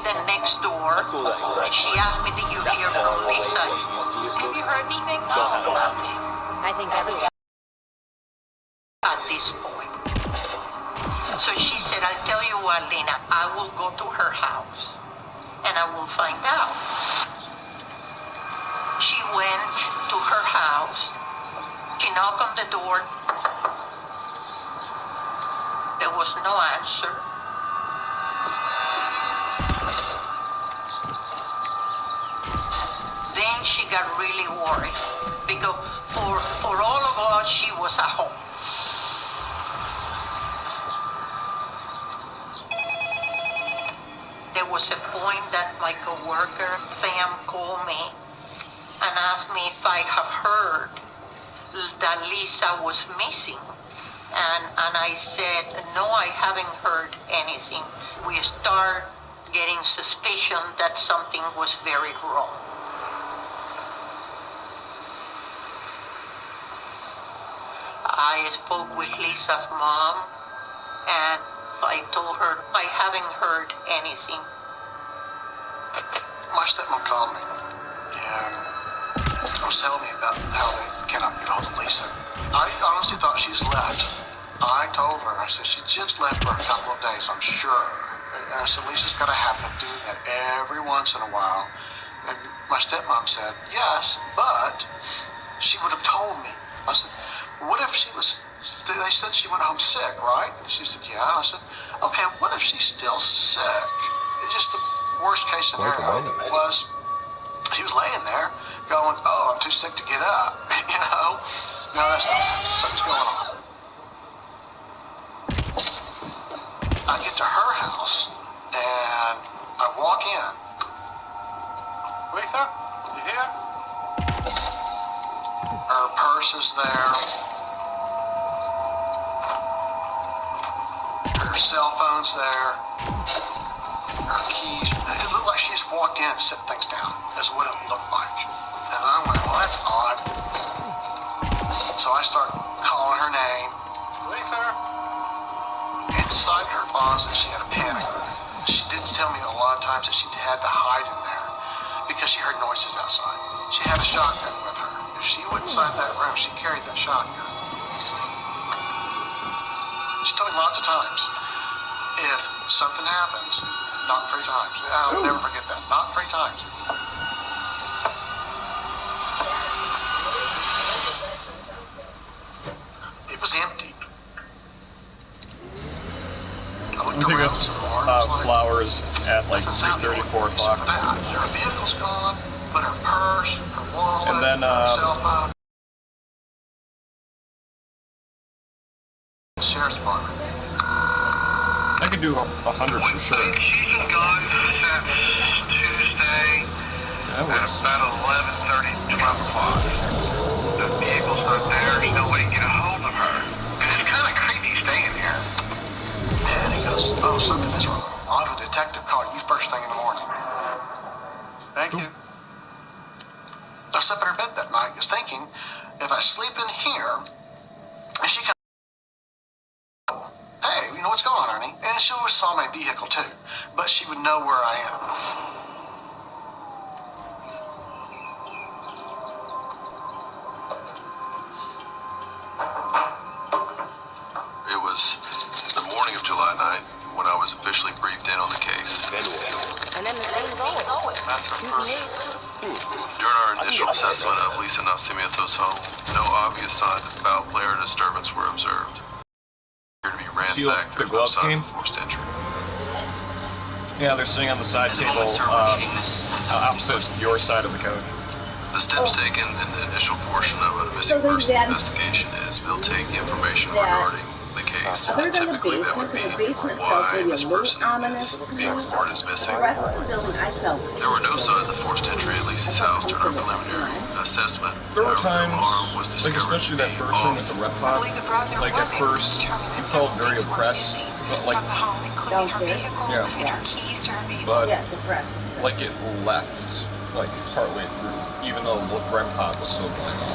the next door, and she asked me, did you hear from Lisa? Have you heard anything? No, nothing. I think everyone. At this point. So she said, I'll tell you what, Lena, I will go to her house and I will find out. She went to her house. She knocked on the door. There was no answer. Then she got really worried because for all of us, she was at home. There was a point that my coworker, Sam, called me and asked me if I have heard that Lisa was missing. And I said, no, I haven't heard anything. We start getting suspicion that something was very wrong. I spoke with Lisa's mom and I told her I haven't heard anything. My stepmom called me and was telling me about how they cannot get hold of Lisa. I honestly thought she's left. I told her, I said, she just left for a couple of days, I'm sure. And I said, Lisa's got to happen to do that every once in a while. And my stepmom said, yes, but she would have told me. I said, what if she was, they said she went home sick, right? And she said, yeah. And I said, okay, what if she's still sick? It's just the worst case scenario was she was laying there going, oh, I'm too sick to get up. You know? No, that's not happening. Something's going on. I get to her house and I walk in. Lisa, you here? Her purse is there. Her cell phone's there. Her keys. It looked like she just walked in and set things down. That's what it looked like. And I went, well, that's odd. So I start calling her name. Lisa. Inside her closet, she had a panic room. She did tell me a lot of times that she had to hide in there because she heard noises outside. She had a shotgun with her. If she went inside that room, she carried that shotgun. She told me lots of times, if something happens, knock 3 times. I'll never forget that. Knock 3 times. It was empty. I looked around some more. Flowers at like 3:30, 4 o'clock. Her vehicle's gone, but her purse, her wallet, And then, her cell phone. Sheriff's Department. I could do 100 for sure. She's been gone since Tuesday That at works. about 11:30, 12 o'clock. The vehicle's not there. There's no way to get a hold of her. And it's kind of creepy staying here. And he goes, oh, something is wrong. I'll have a detective call you first thing in the morning. Thank you. I slept in her bed that night, was thinking, if I sleep in here, and she comes, hey, you know what's going on, Ernie? And she always saw my vehicle too, but she would know where I am. It was the morning of July 9th when I was officially briefed in on the case. And then the same as always. That's her first. During our initial assessment of Lisa Nacimiento's home, no obvious signs of foul play or disturbance were observed. Appeared to be ransacked. the There's no gloves signs came? of forced entry. Yeah, they're sitting on the side table opposite your side of the couch. The steps taken in the initial portion of a missing persons investigation is they'll take information regarding the case. Other than the Typically, that would basement, be the basement felt why maybe a this little person ominous is to being me. reported as missing. The rest of the building I felt. There were no signs of forced entry at Lisa's house during our preliminary assessment. There were However, times, the alarm was like discovered especially to that be first one with off. the rep pod, like at first you felt very oppressed, but like, Downstairs? yeah, but Yes, oppressed. like it left like partway through, even though the rep pod was still going on.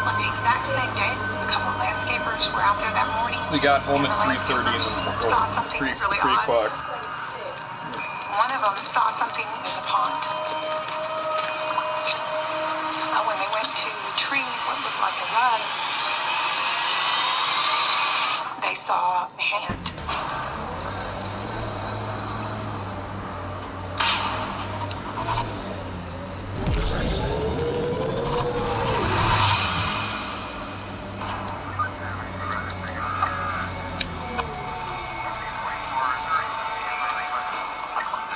On the exact same day, a couple of landscapers were out there that morning. We got home at 3:30 and saw something 3 really 3 o'clock. odd. One of them saw something in the pond. When they went to retrieve what looked like a rug, they saw a hand.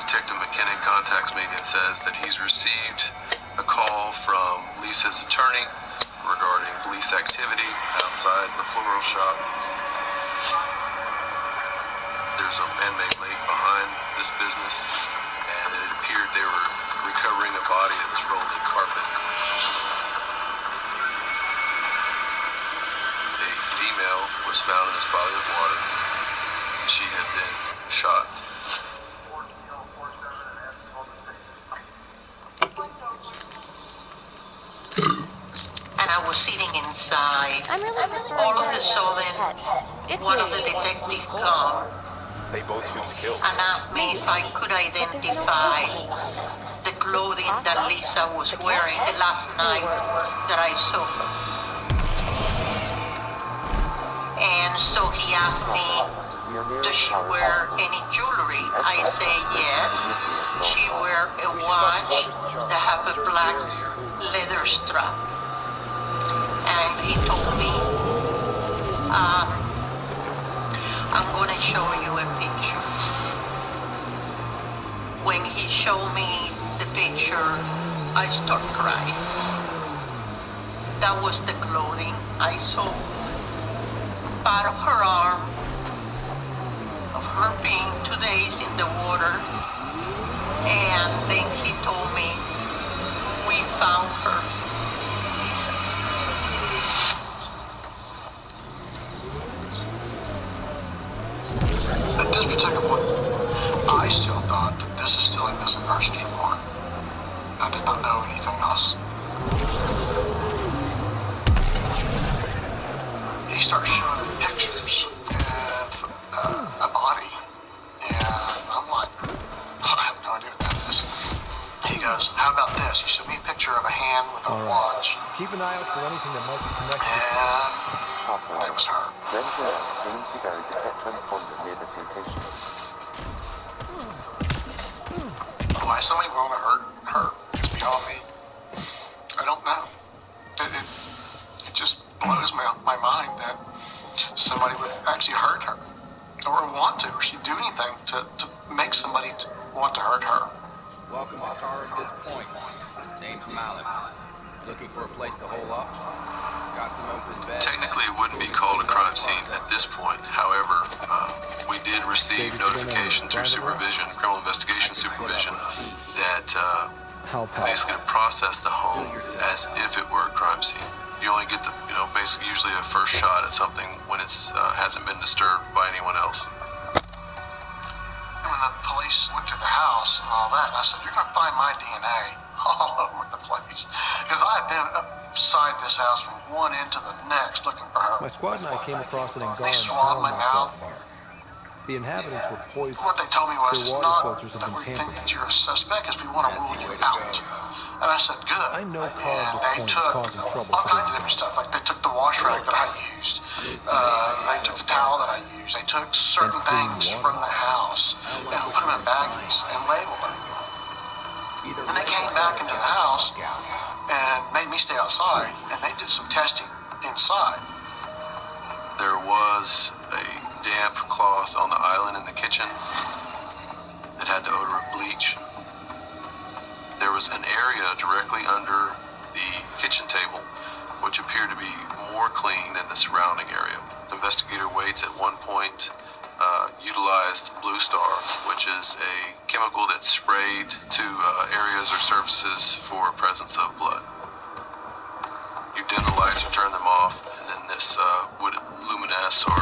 Detective McKinnon contacts me and says that he's received a call from Lisa's attorney regarding police activity outside the floral shop. There's a man-made lake behind this business, and it appeared they were recovering a body that was rolled in carpet. A female was found in this body of water. She had been shot. And I was sitting inside. I'm really preferring All of a that sudden, pet. It's one of really the cool. detectives come They both shoot to kill. and asked me if I could identify the clothing that Lisa was wearing the last night that I saw her. And so he asked me, does she wear any jewelry? I say yes. She wear a watch that have a black leather strap. And he told me, I'm gonna show you a picture. When he showed me the picture, I start crying. That was the clothing I saw. Part of her arm, of her being 2 days in the water, and then he told me, we found her. At this particular point, I still thought that this is still a missing person report. I did not know anything else. He starts showing me pictures of a body, and I'm like, I have no idea what that is. He goes, how about this? He showed me a picture of a hand with a watch. Keep an eye out for anything that might be connected. And it was her. Then claims he buried the pet transponder near this location. Why somebody would want to hurt her is beyond me. I don't know. It just blows my mind that somebody would actually hurt her or want to, or she'd do anything to make somebody want to hurt her. Welcome to Car at this point. Name's Alex. Looking for a place to hole up? Got some open beds. Technically, it wouldn't be called a crime scene at this point. However, we did receive notification through supervision, criminal investigation supervision, that basically to process the home as if it were a crime scene. You only get the, basically usually a first shot at something when it's hasn't been disturbed by anyone else. When the police went to the house and all that, I said, you're going to find my DNA all over the place. Because I had been upside this house from one end to the next looking for her. My squad and I came across it in They Garden swallowed my mouth. Bar. The inhabitants were poisoned. What they told me was, Their it's water not filters have that been we think tampered that you're a suspect, because we want to rule you out. And I said, good. I know Carl at this And point is they took causing trouble all for kinds of them. different stuff. Like they took the wash rag that I used. They took the towel that I used. They took certain things from the house and put them in baggies and labeled them. Then they came back into the house and made me stay outside, and they did some testing inside. There was a damp cloth on the island in the kitchen that had the odor of bleach. There was an area directly under the kitchen table which appeared to be more clean than the surrounding area. Investigator Waits at one point utilized Blue Star, which is a chemical that's sprayed to areas or surfaces for presence of blood. You dim the lights or turn them off, and then this would luminesce or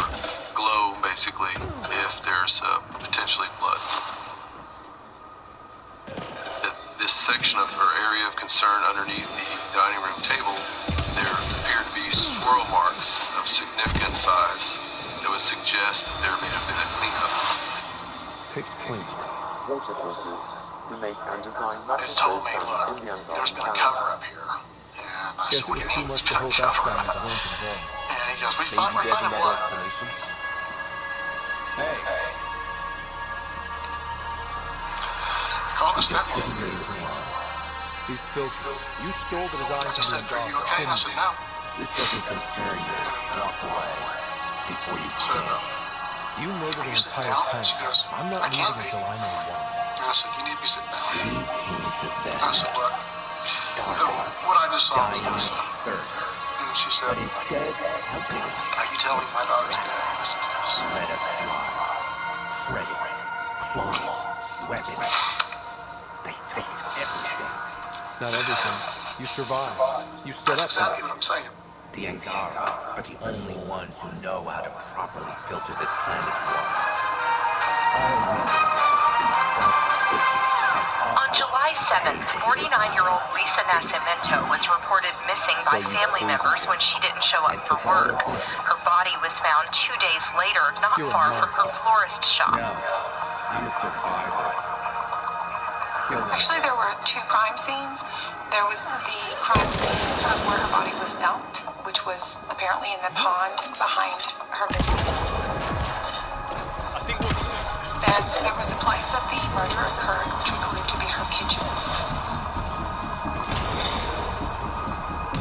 glow, basically, if there's potentially blood. This section of her area of concern underneath the dining room table, there appear to be swirl marks of significant size that would suggest that there may have been a cleanup. Picked clean. water filters to make and design They told mattresses me, found look, in the there's been a underground cover channel. up here. And I Guess said, it what was do you too mean much there's to been a hope cover Epstein up? was weren't involved. And he goes, we Maybe find guessing that what? explanation. Hey, Call We us just that. couldn't leave it alone. These filters, you stole the design I from just the said, are you Andromeda, okay? And I didn't said, you? no. this doesn't concern you. Walk away before you So, can't. You murdered are an you sitting entire down? town. She goes, I'm not I can't leaving be. until I know why. And I said, you need to be sitting down. We came to them, I said, what? starving, What I just saw was dying Lisa. of thirst. And she said, But instead of helping us, are you telling me my daughter's dead? I said, yes. let us dry. Credits, clothes, weapons. They took everything. Not everything. You survived. You set That's up exactly what I'm saying. The Angara are the only ones who know how to properly filter this planet's water. All we wanted was to be self-sufficient and On July 7th, 49-year-old Lisa Nascimento was reported missing by family members when she didn't show up for work. Her body was found 2 days later, not You're a far from her monster. florist shop. No, I'm a survivor. Kill them. Actually, there were two crime scenes. There was the crime scene of where her body was dumped, which was apparently in the pond behind her business. Then there was a place that the murder occurred, which we believe to be her kitchen.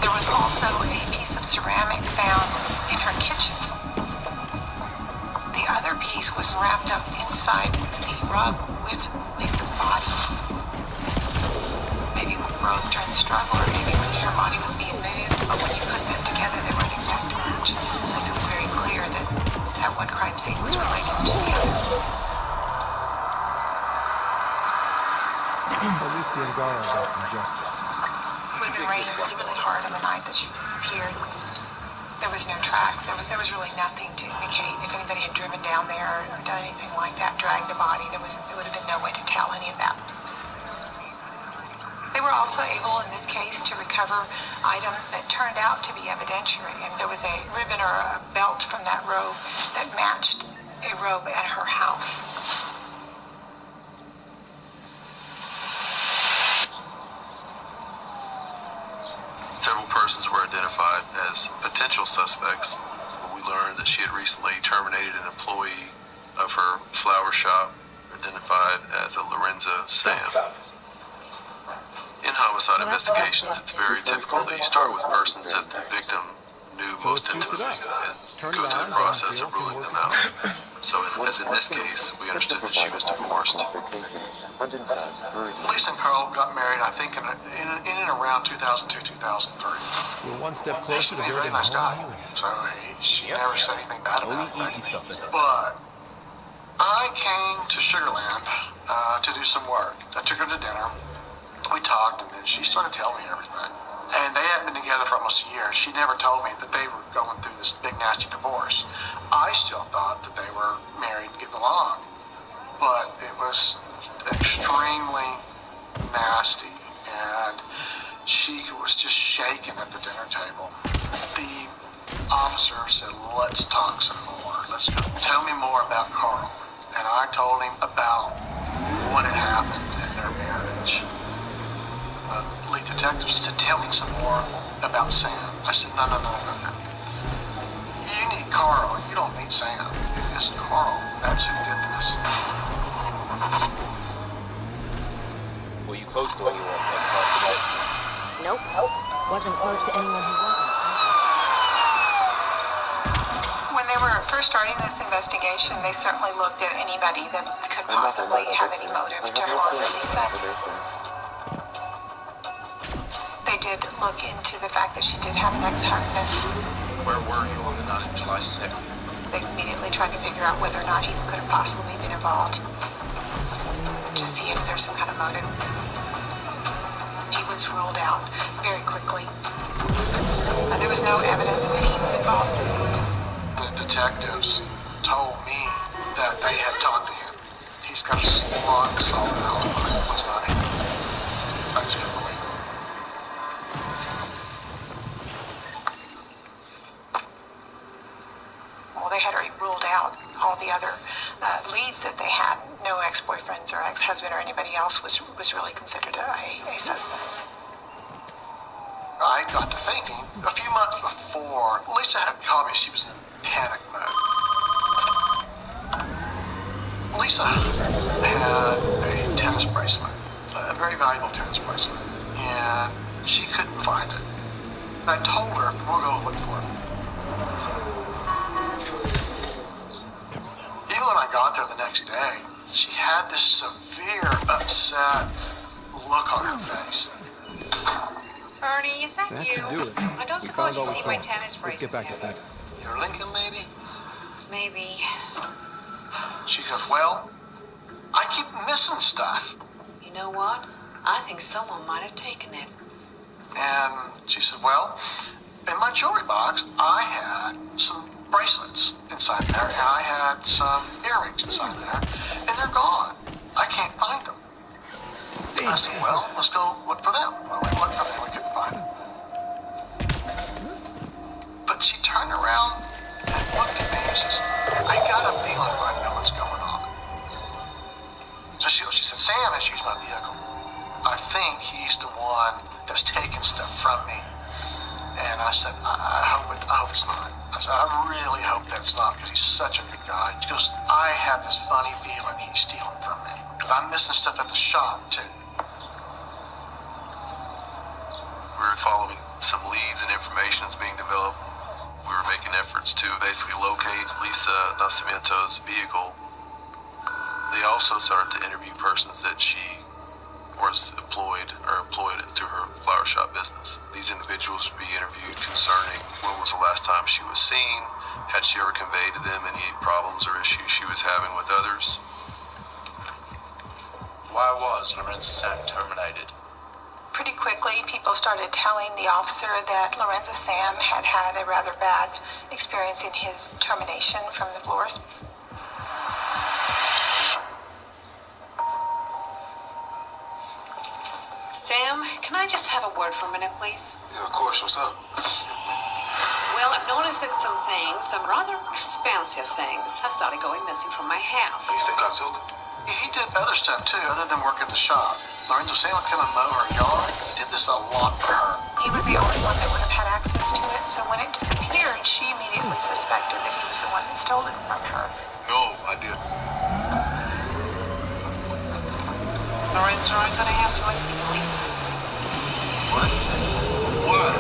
There was also a piece of ceramic found in her kitchen. The other piece was wrapped up inside the rug with Lisa's body. Maybe it broke during the struggle, or maybe when her body was being moved, but when you put them together, they were an exact match. Because it was very clear that that one crime scene was related to the other. At least the Angara got some justice. It would have been raining really, really hard on the night that she disappeared. There was no tracks. There was really nothing to indicate if anybody had driven down there or done anything like that, dragged a body. There would have been no way to tell any of that. They were also able, in this case, to recover items that turned out to be evidentiary. And there was a ribbon or a belt from that robe that matched a robe at her house. Several persons were identified as potential suspects when we learned that she had recently terminated an employee of her flower shop, identified as a Lorenza Sam. In homicide investigations, it's very typical that you start with persons that the victim knew So most let's juice it intimately up. and Turn go it through on, the process downhill, of can ruling work them us out. out. So as in this case, we understood that she was divorced. Classification, and in turn, druidism. Lisa and Carl got married, I think, in and around 2002, 2003. We're one step He used closer to to be a very building a nice home guy, in Helios. so she never said anything bad Only about it. easy stuff that's But I came to Sugarland to do some work. I took her to dinner. We talked, and then she started telling me everything. And they hadn't been together for almost a year. She never told me that they were going through this big, nasty divorce. I still thought that they were married and getting along. But it was extremely nasty, and she was just shaking at the dinner table. The officer said, let's talk some more. Let's tell me more about Carl. And I told him about what had happened in their marriage. The lead detective said, tell me some more about Sam. I said, no. You need Carl. You don't need Sam. It's Carl. That's who did this. Were you close to anyone outside the Nexus? Nope. Wasn't close to anyone who wasn't. When they were first starting this investigation, they certainly looked at anybody that could possibly have any motive to harm Lisa. They did look into the fact that she did have an ex-husband. Where were you on the night of July 6th? They immediately tried to figure out whether or not he could have possibly been involved, to see if there's some kind of motive. He was ruled out very quickly. There was no evidence that he was involved. The detectives told me that they had talked to him. He's got a solid alibi. It was not him. I just couldn't believe it. Well, they had already ruled out all the other leads that they had no ex-boyfriends or ex-husband or anybody else was really considered a suspect. I got to thinking, a few months before, Lisa had called me. She was in panic mode. Lisa had a tennis bracelet, a very valuable tennis bracelet, and she couldn't find it. I told her, we'll go look for it. Even when I got there the next day, she had this severe, upset look on her face. Ernie, is that That you? should do it. I don't We suppose found you all we see my can. tennis Let's bracelet. get back to things. Your Lincoln, maybe? Maybe. She goes, well, I keep missing stuff. You know what? I think someone might have taken it. And she said, well, in my jewelry box, I had some bracelets inside there, and I had some earrings inside there, and they're gone. I can't find them. I said, well, let's go look for them. Well, we looked for them. We couldn't find them. But she turned around and looked at me and she said, I got a feeling I know what's going on. So she said, Sam has used my vehicle. I think he's the one that's taking stuff from me. And I said, I hope it's not. I said, I really hope that's not, because he's such a good guy. She goes, I have this funny feeling he's stealing from me, because I'm missing stuff at the shop, too. We were following some leads and information that's being developed. We were making efforts to basically locate Lisa Nascimento's vehicle. They also started to interview persons that she was employed to her flower shop business. These individuals would be interviewed concerning when was the last time she was seen, had she ever conveyed to them any problems or issues she was having with others. Why was Lorenzo Sam terminated? Pretty quickly, people started telling the officer that Lorenzo Sam had had a rather bad experience in his termination from the florist. Sam, can I just have a word for a minute, please? Yeah, of course. What's up? Well, I've noticed that some rather expensive things have started going missing from my house. You think I took it? He did other stuff, too, other than work at the shop. Lorenzo Sam would come and mow her yard. He did this a lot for her. He was the only one that would have had access to it, so when it disappeared, she immediately suspected that he was the one that stole it from her. No, I didn't. Lorenzo, I'm gonna have to ask you to leave. What? Why?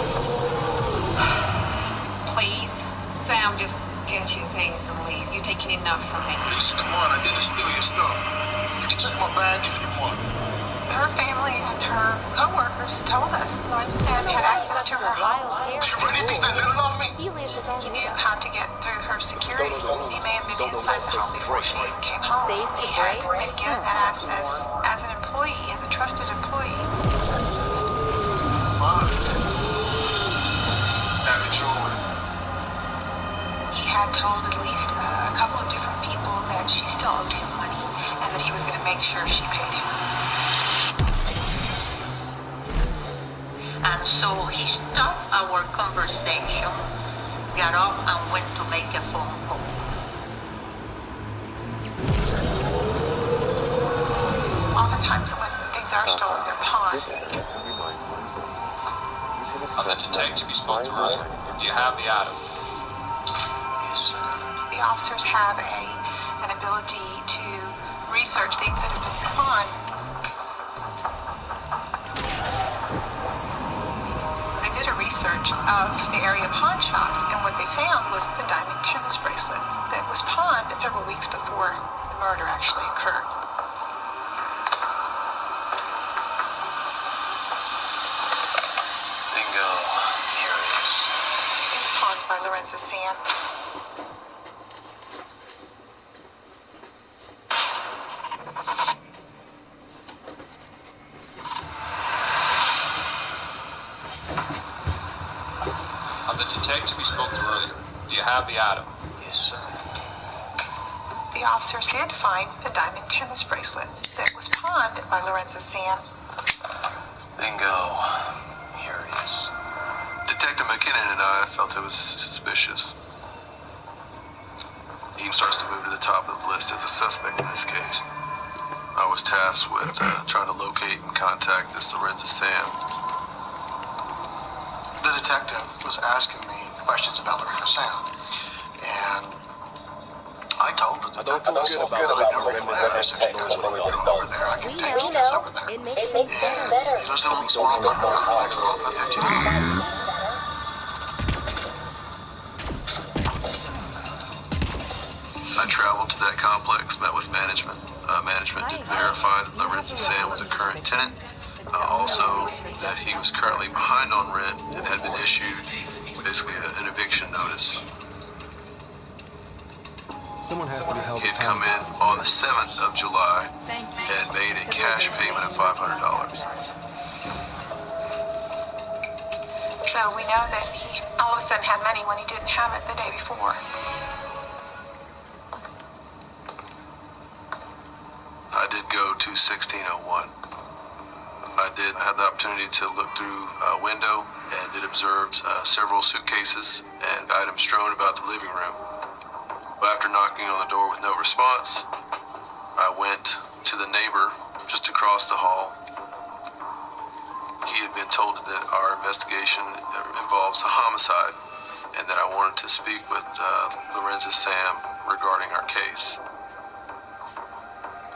Please, Sam, just get your things and leave. You're taking enough from me. Lisa, come on. I didn't steal your stuff. You can check my bag if you want. Her family and her co-workers told us Lorenzo Sam had access to her home. Do you really think they little on me? He knew how to get through her security. He may have been inside the home before she came home. He had been given that access as an employee, as a trusted employee. Fine. Now that you're with me. He had told at least a couple of different people that she still owed him money and that he was going to make sure she paid him. And so he stopped our conversation, got up and went to make a phone call. Oftentimes when things are stolen, they're pawned. On the detective you spoke to earlier, do you have the item? Yes, sir. The officers have an ability to research things that have been pawned. They did a research of the area pawn shops, and what they found was the diamond tennis bracelet that was pawned several weeks before the murder actually occurred. Bingo. Here it is. It was pawned by Lorenzo Sam. On the detective you spoke to earlier, do you have the item? Yes, sir. The officers did find the diamond tennis bracelet that was pawned by Lorenzo Sam. Bingo. Here it is. Detective McKinnon and I felt it was suspicious. He starts to move to the top of the list as a suspect in this case. was tasked with trying to locate and contact this Lorenzo Sam. The detective was asking me questions about Lorenzo Sam, and I told the detective, I said, over there, I can take you guys over there. It makes things better. He lives in a small complex off of 52. I traveled to that complex, met with management. Management did verify that Lorenzo Sam was a current tenant. Also, that he was currently behind on rent and had been issued basically an eviction notice. Someone has to be held He had come in on the 7th of July and made a cash payment of $500. So we know that he all of a sudden had money when he didn't have it the day before. I did go to 1601. I did have the opportunity to look through a window and did observe several suitcases and items strewn about the living room. But after knocking on the door with no response, I went to the neighbor just across the hall. He had been told that our investigation involves a homicide and that I wanted to speak with Lorenzo Sam regarding our case.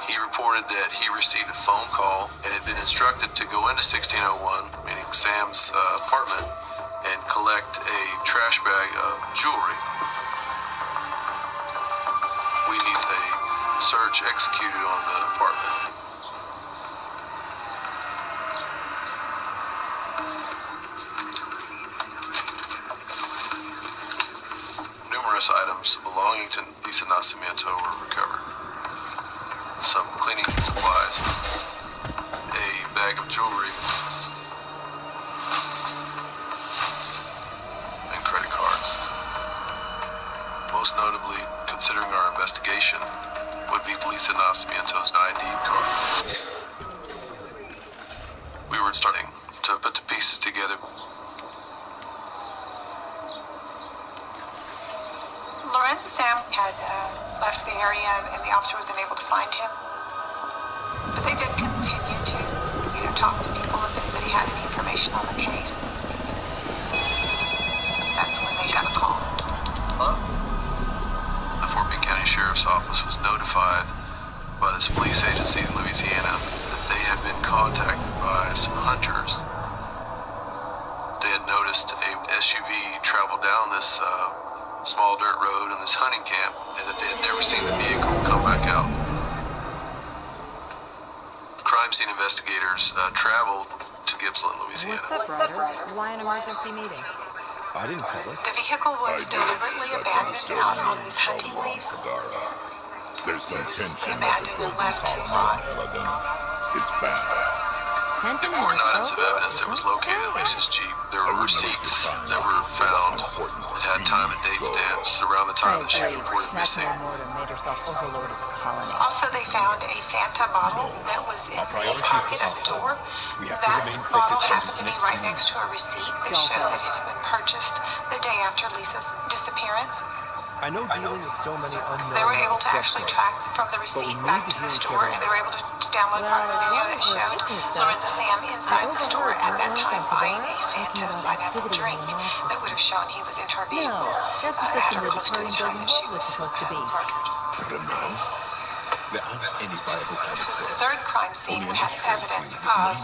He reported that he received a phone call and had been instructed to go into 1601, meaning Sam's apartment, and collect a trash bag of jewelry. We need a search executed on the apartment. Numerous items belonging to Lisa Nascimento were recovered. Some cleaning supplies, a bag of jewelry, and credit cards. Most notably, considering our investigation, would be Lisa Nascimento's ID card. We were starting to put the pieces together. Lorenzo Sam had left the area and the officer was unable to find him. But they did continue to, talk to people if anybody had any information on the case. That's when they got a call. The Fort Bend County Sheriff's Office was notified by this police agency in Louisiana that they had been contacted by some hunters. They had noticed a SUV travel down this small dirt road in this hunting camp, and that they had never seen the vehicle come back out. Crime scene investigators traveled to Gippsland, Louisiana. What's up, Ryder? Why an emergency meeting? I didn't call it. The vehicle was deliberately abandoned out on this hunting lease. There's some tension Abandoned and left to rot. It's bad. Important items of evidence that was located in Lisa's Jeep. There were receipts that were found that had time and date stamps around the time that she was reported missing. Also, they found a Fanta bottle that was in the pocket at the door. That bottle happened to be right next to a receipt that showed that it had been purchased the day after Lisa's disappearance. I know dealing with so many unknowns. They were able to actually track from the receipt back to the store, and they were able to download part of the video that showed Lorenzo Sam inside the store at that time buying a Fanta pineapple drink that would have shown he was in her vehicle at or close to the time that she was murdered. I don't know. There aren't any viable This was the candidates. third crime scene that had evidence of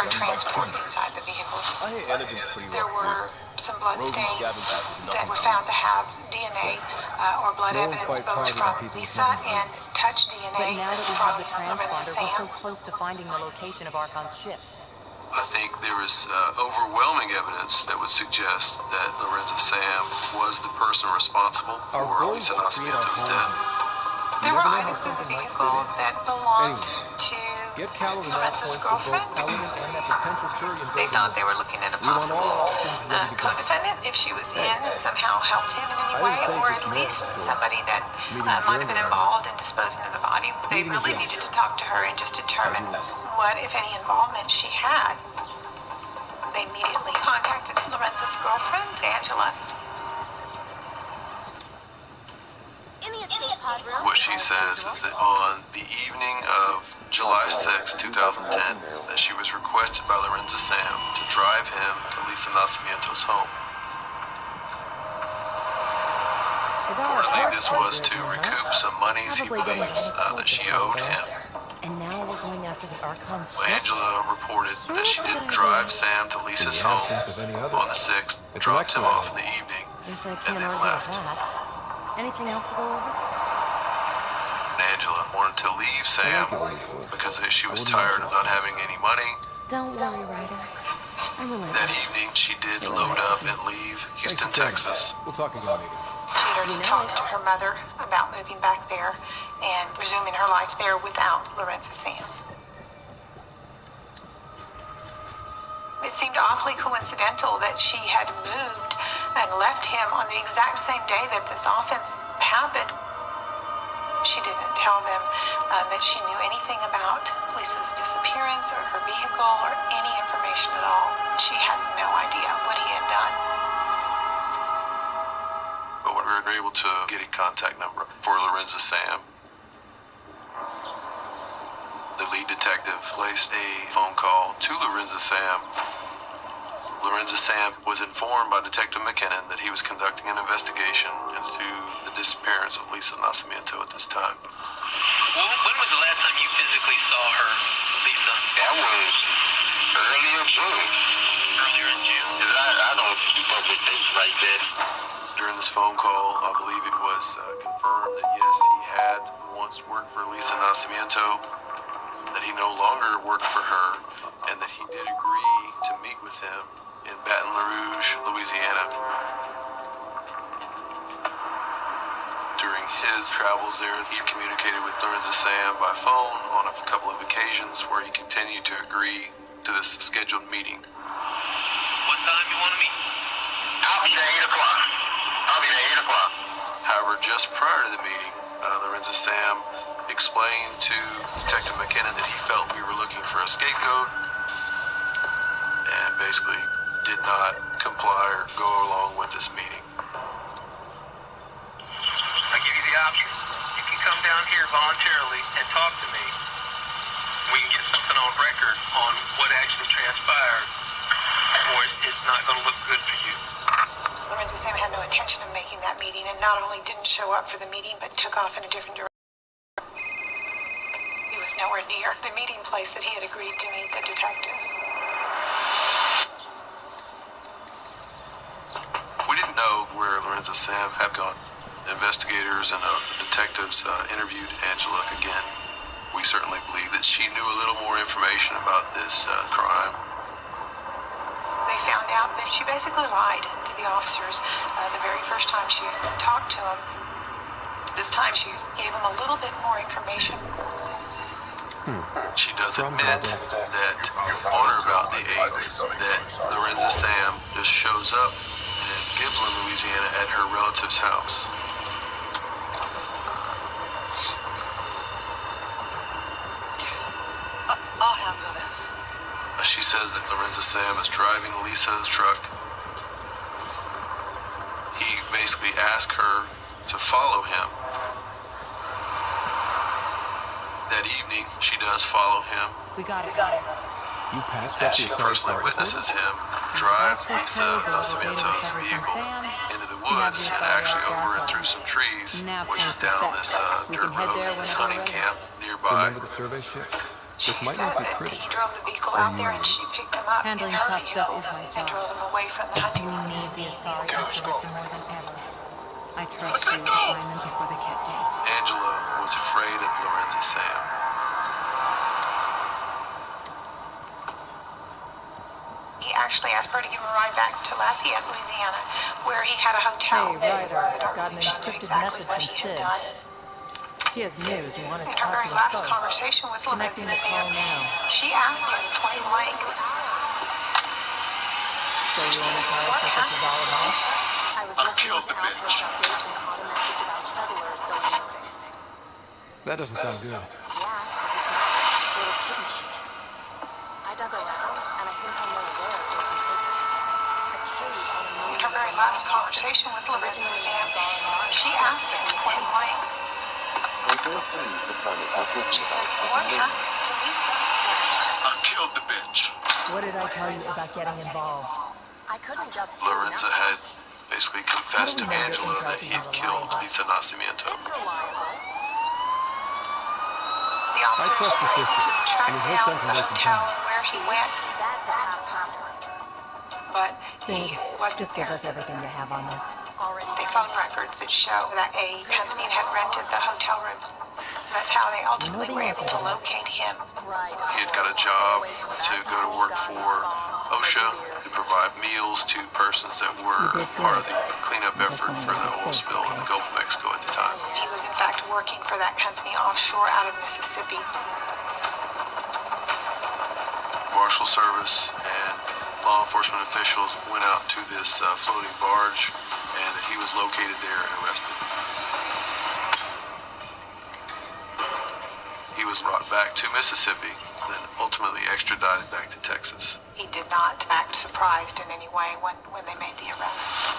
her transport inside the vehicle. There were some blood stains that were found to have DNA or blood evidence both from Lisa and touch DNA But now that we have the transponder, we're so Sam. close to finding the location of Archon's ship. I think there was overwhelming evidence that would suggest that Lorenzo Sam was the person responsible for Lisa Nascimento's death. There were items in the vehicle that belonged to Lorenzo's girlfriend. They thought they were looking at a possible co-defendant if she was in and somehow helped him in any way, or at least somebody that might have been involved in disposing of the body. They really needed to talk to her and just determine what, if any, involvement she had. They immediately contacted Lorenzo's girlfriend, Angela. What she says is that on the evening of July 6, 2010, that she was requested by Lorenzo Sam to drive him to Lisa Nascimiento's home. Reportedly, this was to recoup some monies he believes that she owed him. And now we're going after the Archon's ship? Angela reported that she did drive Sam to Lisa's home on the 6th, dropped him off in the evening, Guess I and can't then argue left. with that. Anything else to go over? Angela wanted to leave Sam because she was tired of not having any money. Don't worry, Ryder. I'm relentless. That evening, she did load up and leave Houston, Texas. We'll talk again later. She'd already talked to her mother about moving back there and resuming her life there without Lorenzo Sam. It seemed awfully coincidental that she had moved and left him on the exact same day that this offense happened. She didn't tell them that she knew anything about Lisa's disappearance or her vehicle or any information at all. She had no idea what he had done. But when we were able to get a contact number for Lorenzo Sam, the lead detective placed a phone call to Lorenzo Sam. Lorenzo Sam was informed by Detective McKinnon that he was conducting an investigation into the disappearance of Lisa Nascimento at this time. When was the last time you physically saw her, Lisa? That was early in June. Earlier in June. I don't keep up with things like that. During this phone call, I believe it was confirmed that yes, he had once worked for Lisa Nascimento, that he no longer worked for her, and that he did agree to meet with him in Baton Rouge, Louisiana. During his travels there, he communicated with Lorenzo Sam by phone on a couple of occasions where he continued to agree to this scheduled meeting. What time you want to meet? I'll be there 8 o'clock. I'll be there 8 o'clock. However, just prior to the meeting, Lorenzo Sam explained to Detective McKinnon that he felt we were looking for a scapegoat and basically did not comply or go along with this meeting. I give you the option. You can come down here voluntarily and talk to me. We can get something on record on what actually transpired, or it's not going to look good for you. Lorenzo Sam had no intention of making that meeting and not only didn't show up for the meeting, but took off in a different direction. He was nowhere near the meeting place that he had agreed to meet the detective. We didn't know where Lorenzo Sam had gone. Investigators and detectives interviewed Angela again. We certainly believe that she knew a little more information about this crime. They found out that she basically lied to the officers the very first time she talked to them. This time she gave them a little bit more information. She does admit that on or about the 8th that Lorenzo Sam just shows up in Gibbsland, Louisiana at her relative's house. I'll handle this. She says that Lorenzo Sam is driving Lisa's truck. He basically asked her to follow him. That evening, she does follow him. We got it. You patched up She your personally witnesses him drive Lisa Nascimento's vehicle into the woods and actually over and through some trees, which is down this dirt road hunting camp nearby. Remember the survey ship? She This might said not be that pretty. he drove the vehicle out there and she picked him up. Handling in her tough stuff vehicle is my and job. drove him away from the hunting We lodge. need the Asari insurrection more than ever. I trust you to find them before they catch you. Angela was afraid of Lorenzo Sam. He actually asked her to give him a ride back to Lafayette, Louisiana, where he had a hotel. Hey, Ryder, I don't got an believe she knew encrypted exactly message what from he had Sid. done. She has news and wanted to In her talk very to us last both. conversation with Lorenzo Connecting the call Sam, now. she asked him point blank, So you want to tell us what this is all about? I was listening to Outpost updates and caught a message about settlers going missing. That doesn't sound good. Yeah, because it's not a little kidnapping. I dug around, and I think I know where they can take them. A cave on a in her very million-year last conversation with Lorenza Sam, she asked him point blank. I don't believe the planet you're talking She said, about is what a moon. happened to Lisa? I killed the bitch. What did I tell you about getting involved? I couldn't just do Lorenza nothing. had basically confessed to How do we know your Angela intel's that he even had killed reliable? Lisa Nascimento. It's reliable. The officers trust your were able sister, to track and there's no down sense in the wasting hotel time. and where he went, That's a path forward. but Sid, he wasn't just give there. us everything you have on this. Already They done. found records that show that a company had rented the hotel room. That's how they ultimately were able to locate him. Right. He had got a job to go to work for OSHA to provide meals to persons that were part of the cleanup effort for the oil spill in the Gulf of Mexico at the time. He was in fact working for that company offshore out of Mississippi. Marshal Service and law enforcement officials went out to this floating barge, and he was located there and arrested. He was brought back to Mississippi and then ultimately extradited back to Texas. He did not act surprised in any way when they made the arrest.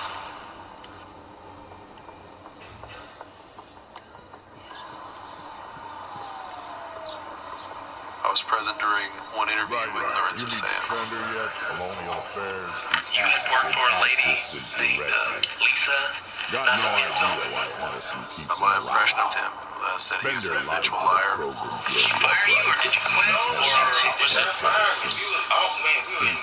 I was present during one interview with Lorenza Sam. Colonial Affairs. You had worked for a lady named Lisa. Got no idea why Addison keeps him My alive. impression of him was that he was an habitual liar. Did she fire you or did you quit? Or was that a fire? You was off, man. We were a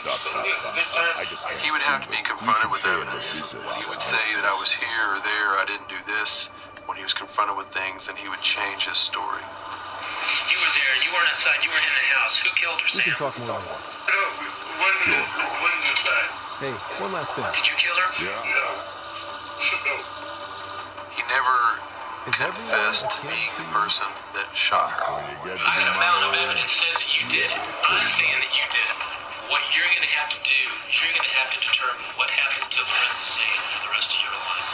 good time. He would have to be confronted with evidence. When he would say that I was here or there, I didn't do this. When he was confronted with things, then he would change his story. You were there. You weren't outside. You weren't in the house. Who killed her, We Sam? can talk more later. No, wasn't inside. Hey, one last thing. Did you kill her? Yeah. No. He never Is everyone confessed to akin being to the you? person that shot her. When you get to I be got a my mountain of age, evidence says that you did it. I'm saying that you did it. What you're going to have to do is you're going to have to determine what happens to Lorenza Sam for the rest of your life.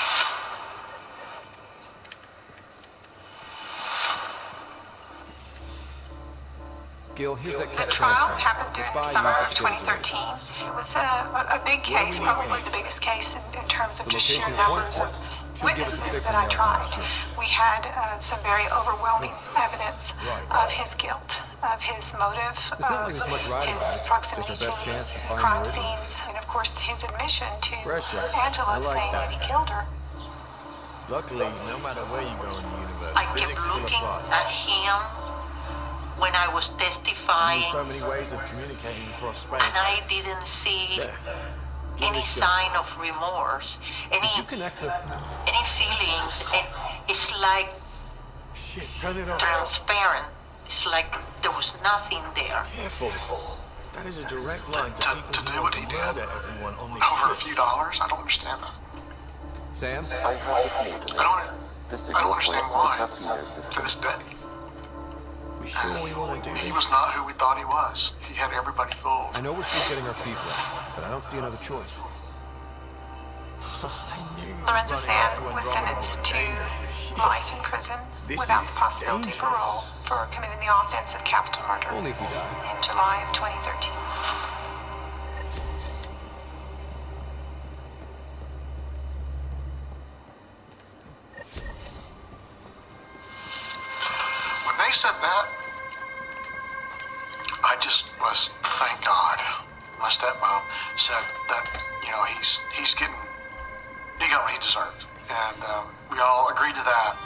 Gil, here's that The cat trial transplant. happened The during spy the summer used of it to get his orders. 2013. It was a big case, we need probably from you? the biggest case in terms of The just sheer location it points numbers to of should give us a witnesses fix that on I the tried. outcome. We had some very overwhelming evidence Right. of his guilt, of his motive, It's not of like there's much riding on his this. proximity Just our best to chance to find crime the original. scenes, and of course his admission to Pressure. Angela I like saying that. that he killed her. Luckily, no matter where you go in the universe, I kept physics still looking applies. at him when I was There's testifying, so many ways of communicating across space. and I didn't see There. Give any it a go. sign of remorse, Did you any connect the... feelings. It's like Shit, turn it on. transparent. It's like there was nothing there. Careful. That is a direct line to people To who do want what to he did murder everyone on this over a ship. few dollars? I don't understand that. Sam? I have the coordinates. The I don't signal points understand to the why. Tafino To system. this day. We sure we want to do He this? was not who we thought he was. He had everybody fooled. I know we're still getting our feet wet, but I don't see another choice. I knew Lorenza running after Sam was Andromeda sentenced was to dangerous, but shit. life in prison This without is the possibility of parole dangerous. for committing the offense of capital murder Only if we die. in July of 2013. When they said that, I just was, thank God. My stepmom said that, you know, he got what he deserved. And we all agreed to that.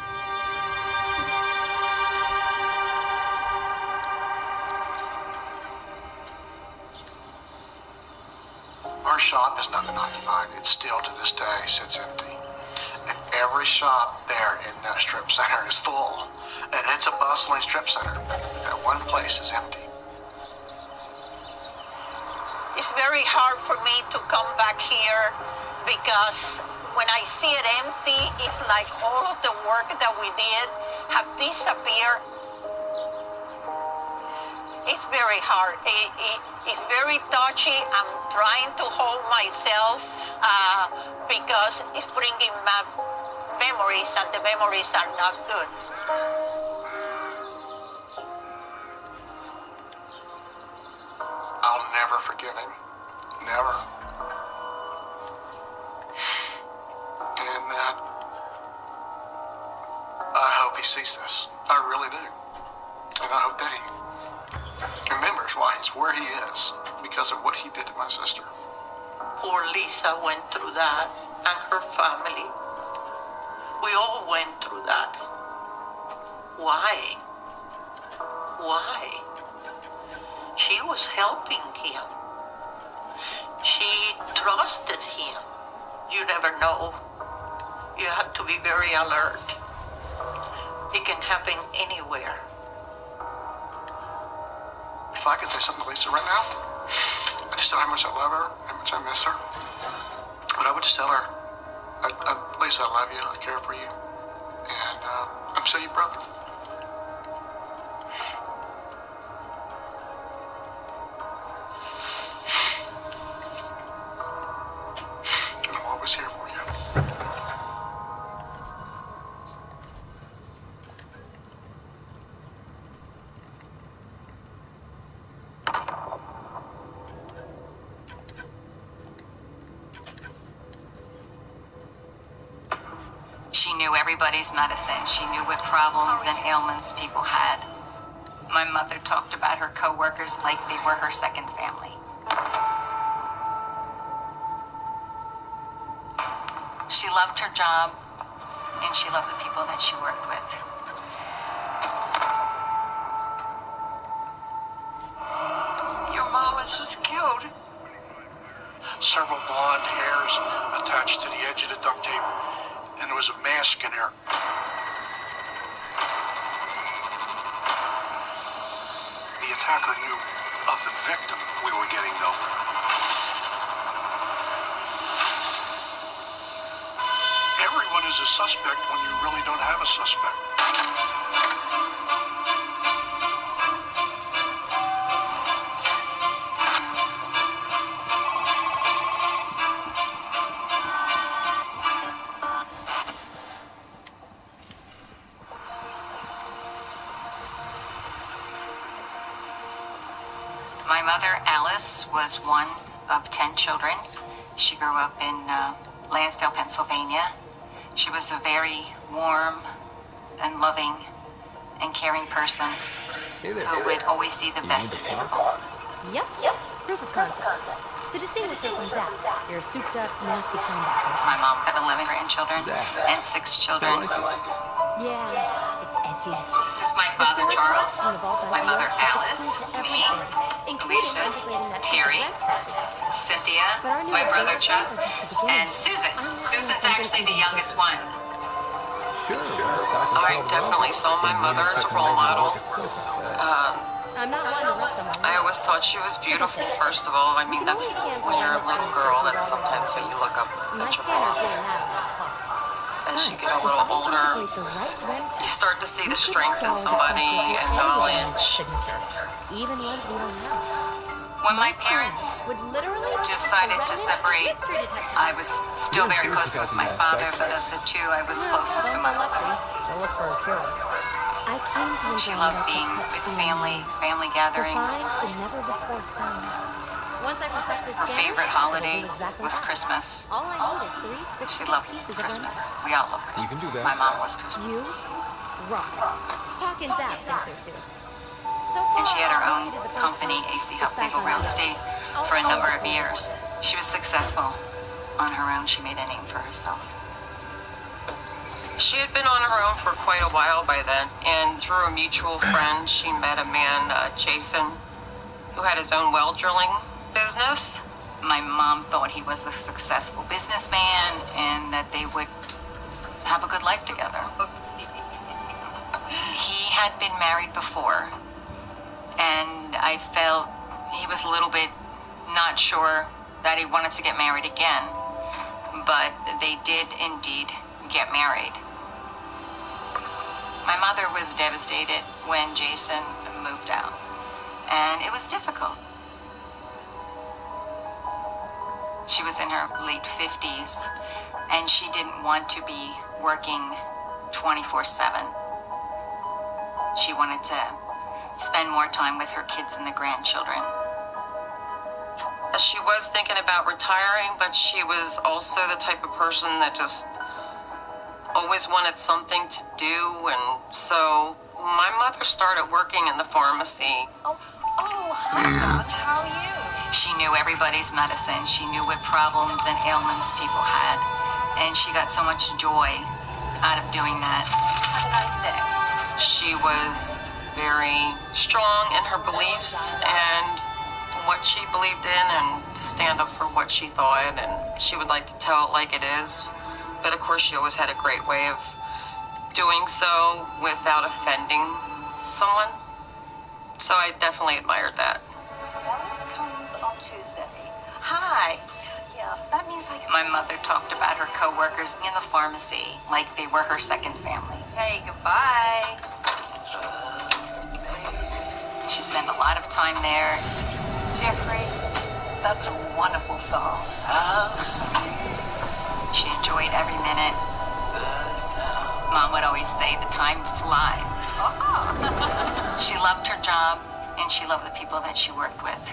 Our shop is not occupied. It still to this day sits empty. And every shop there in that strip center is full. And it's a bustling strip center. That one place is empty. It's very hard for me to come back here because when I see it empty, it's like all of the work that we did have disappeared. It's very hard. It's very touchy. I'm trying to hold myself because it's bringing back memories, and the memories are not good. I'll never forgive him. Never. And that I hope he sees this. I really do. And I hope that he remembers why he's where he is because of what he did to my sister. Poor Lisa went through that, and her family. We all went through that. Why? Why? She was helping him. She trusted him. You never know. You have to be very alert. It can happen anywhere. If I could say something to Lisa right now, I just tell her how much I love her, how much I miss her. But I would just tell her, Lisa, I love you, I care for you, and I'm still your brother. And I'm always here for you. She knew everybody's medicine. She knew what problems and ailments people had. My mother talked about her coworkers like they were her second family. She loved her job, and she loved the people that she worked with. Your mom was just killed. Several blonde hairs attached to the edge of the duct tape, and there was a mask in there. The attacker knew of the victim we were getting nowhere. Everyone is a suspect when you really don't have a suspect. My mother, Alice, was one of 10 children. She grew up in Lansdale, Pennsylvania. She was a very warm and loving and caring person who would always see the best in people. Yep. Proof of concept. To distinguish her from Zach, your souped-up, nasty combat version. My mom had 11 grandchildren and 6 children. Yeah, it's edgy. This is my father, Charles, my mother, Alice, me, Alicia, Terry, Cynthia, my brother, Chuck, and Susan. Susan's actually the youngest one. Sure, I definitely saw my mother as a role model. I'm not one to rest on my I always thought she was beautiful, first of all. I mean, that's when you're a little girl, that's sometimes when you look up at your mom. As you get a little older, you start to see the strength in somebody and knowledge. Even ones we don't have. When my parents decided to separate, I was still very close with my father, but of the two, I was closest to my mother. She'll look for a cure. I came to She loved being with family gatherings. To find the never before found. Once I perfect this Her favorite holiday was Christmas. All I need is 3 specific She loved pieces Christmas. We all love Christmas. You can do that. My mom was Christmas. You rock. Hawkins App thinks so too. And she had her own company, AC Huff Legal Real Estate, for a number of years. She was successful. On her own, she made a name for herself. She had been on her own for quite a while by then, and through a mutual friend, she met a man, Jason, who had his own well drilling business. My mom thought he was a successful businessman and that they would have a good life together. He had been married before, and I felt he was a little bit not sure that he wanted to get married again, but they did indeed get married. My mother was devastated when Jason moved out, and it was difficult. She was in her late 50s, and she didn't want to be working 24/7. She wanted to spend more time with her kids and the grandchildren. She was thinking about retiring, but she was also the type of person that just always wanted something to do, and so my mother started working in the pharmacy. Oh, hi, Dawn. How are you? She knew everybody's medicine. She knew what problems and ailments people had. And she got so much joy out of doing that. Have a nice day. She was very strong in her beliefs and what she believed in, and to stand up for what she thought, and she would like to tell it like it is. But of course, she always had a great way of doing so without offending someone. So I definitely admired that. Ellen comes on Tuesday. Hi. Yeah, that means I can... My mother talked about her coworkers in the pharmacy like they were her second family. Hey, goodbye. She spent a lot of time there. Jeffrey, that's a wonderful song. She enjoyed every minute. Mom would always say the time flies. She loved her job, and she loved the people that she worked with.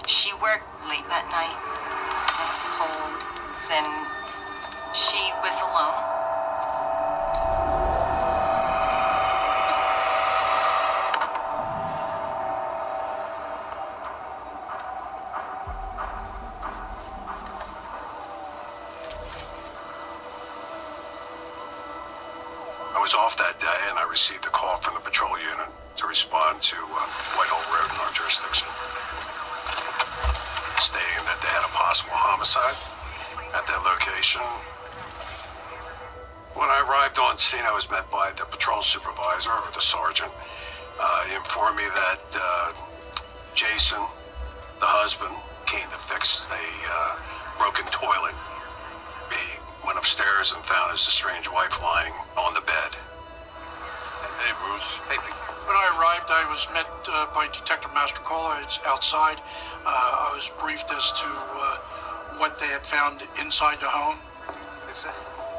She worked late that night. It was cold. Then she was alone. I was off that day, and I received a call from the patrol unit to respond to Whitehall Road in our jurisdiction, stating that they had a possible homicide at that location. When I arrived on scene, I was met by the patrol supervisor, or the sergeant. He informed me that Jason, the husband, came to fix a broken toilet. He went upstairs and found his estranged wife lying on the bed. Hey, Bruce. Hey, when I arrived, I was met by Detective Mastrocola. It's outside. I was briefed as to what they had found inside the home.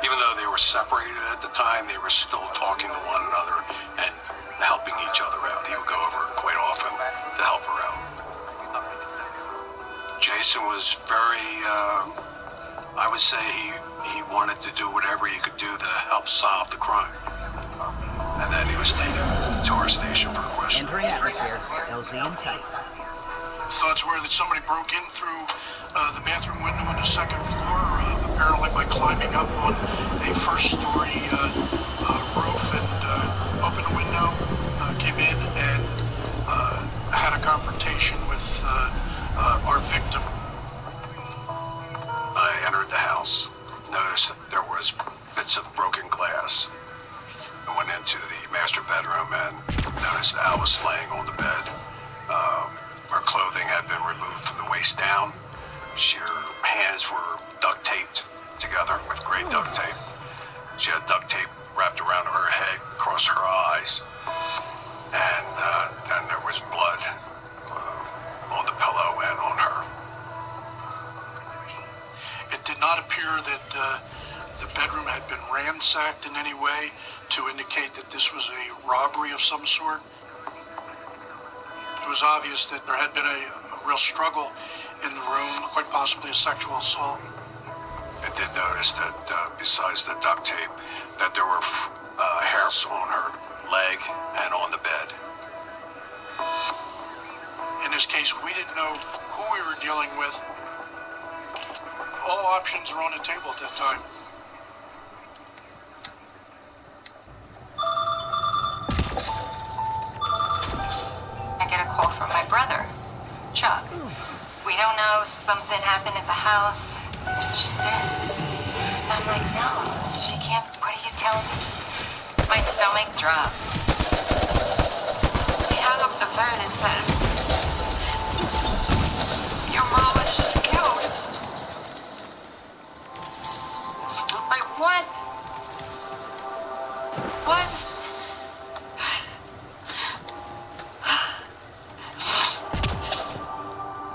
Even though they were separated at the time, they were still talking to one another and helping each other out. He would go over quite often to help her out. Jason was very, I would say he wanted to do whatever he could do to help solve the crime. And then he was taken to our station for questioning. Entering atmosphere, LZ in sight. Thoughts were that somebody broke in through the bathroom window on the second floor, apparently by climbing up on a first-story roof and opened the window, came in and had a confrontation with our victim. I entered the house, noticed that there was bits of broken glass. I went into the master bedroom and noticed Alice laying on the bed. Her clothing had been removed from the waist down. Her hands were duct taped together with gray duct tape. She had duct tape wrapped around her head, across her eyes, and then there was blood on the pillow and on her. It did not appear that the bedroom had been ransacked in any way to indicate that this was a robbery of some sort. It was obvious that there had been a real struggle in the room, quite possibly a sexual assault. I did notice that besides the duct tape, that there were hairs on her leg and on the bed. In this case, we didn't know who we were dealing with. All options were on the table at that time. I get a call from my brother, Chuck. We don't know, something happened at the house. She's dead. And I'm like, no, she can't. What are you telling me? My stomach dropped. He hung up the phone and said, your mom was just killed. I'm like, what? What?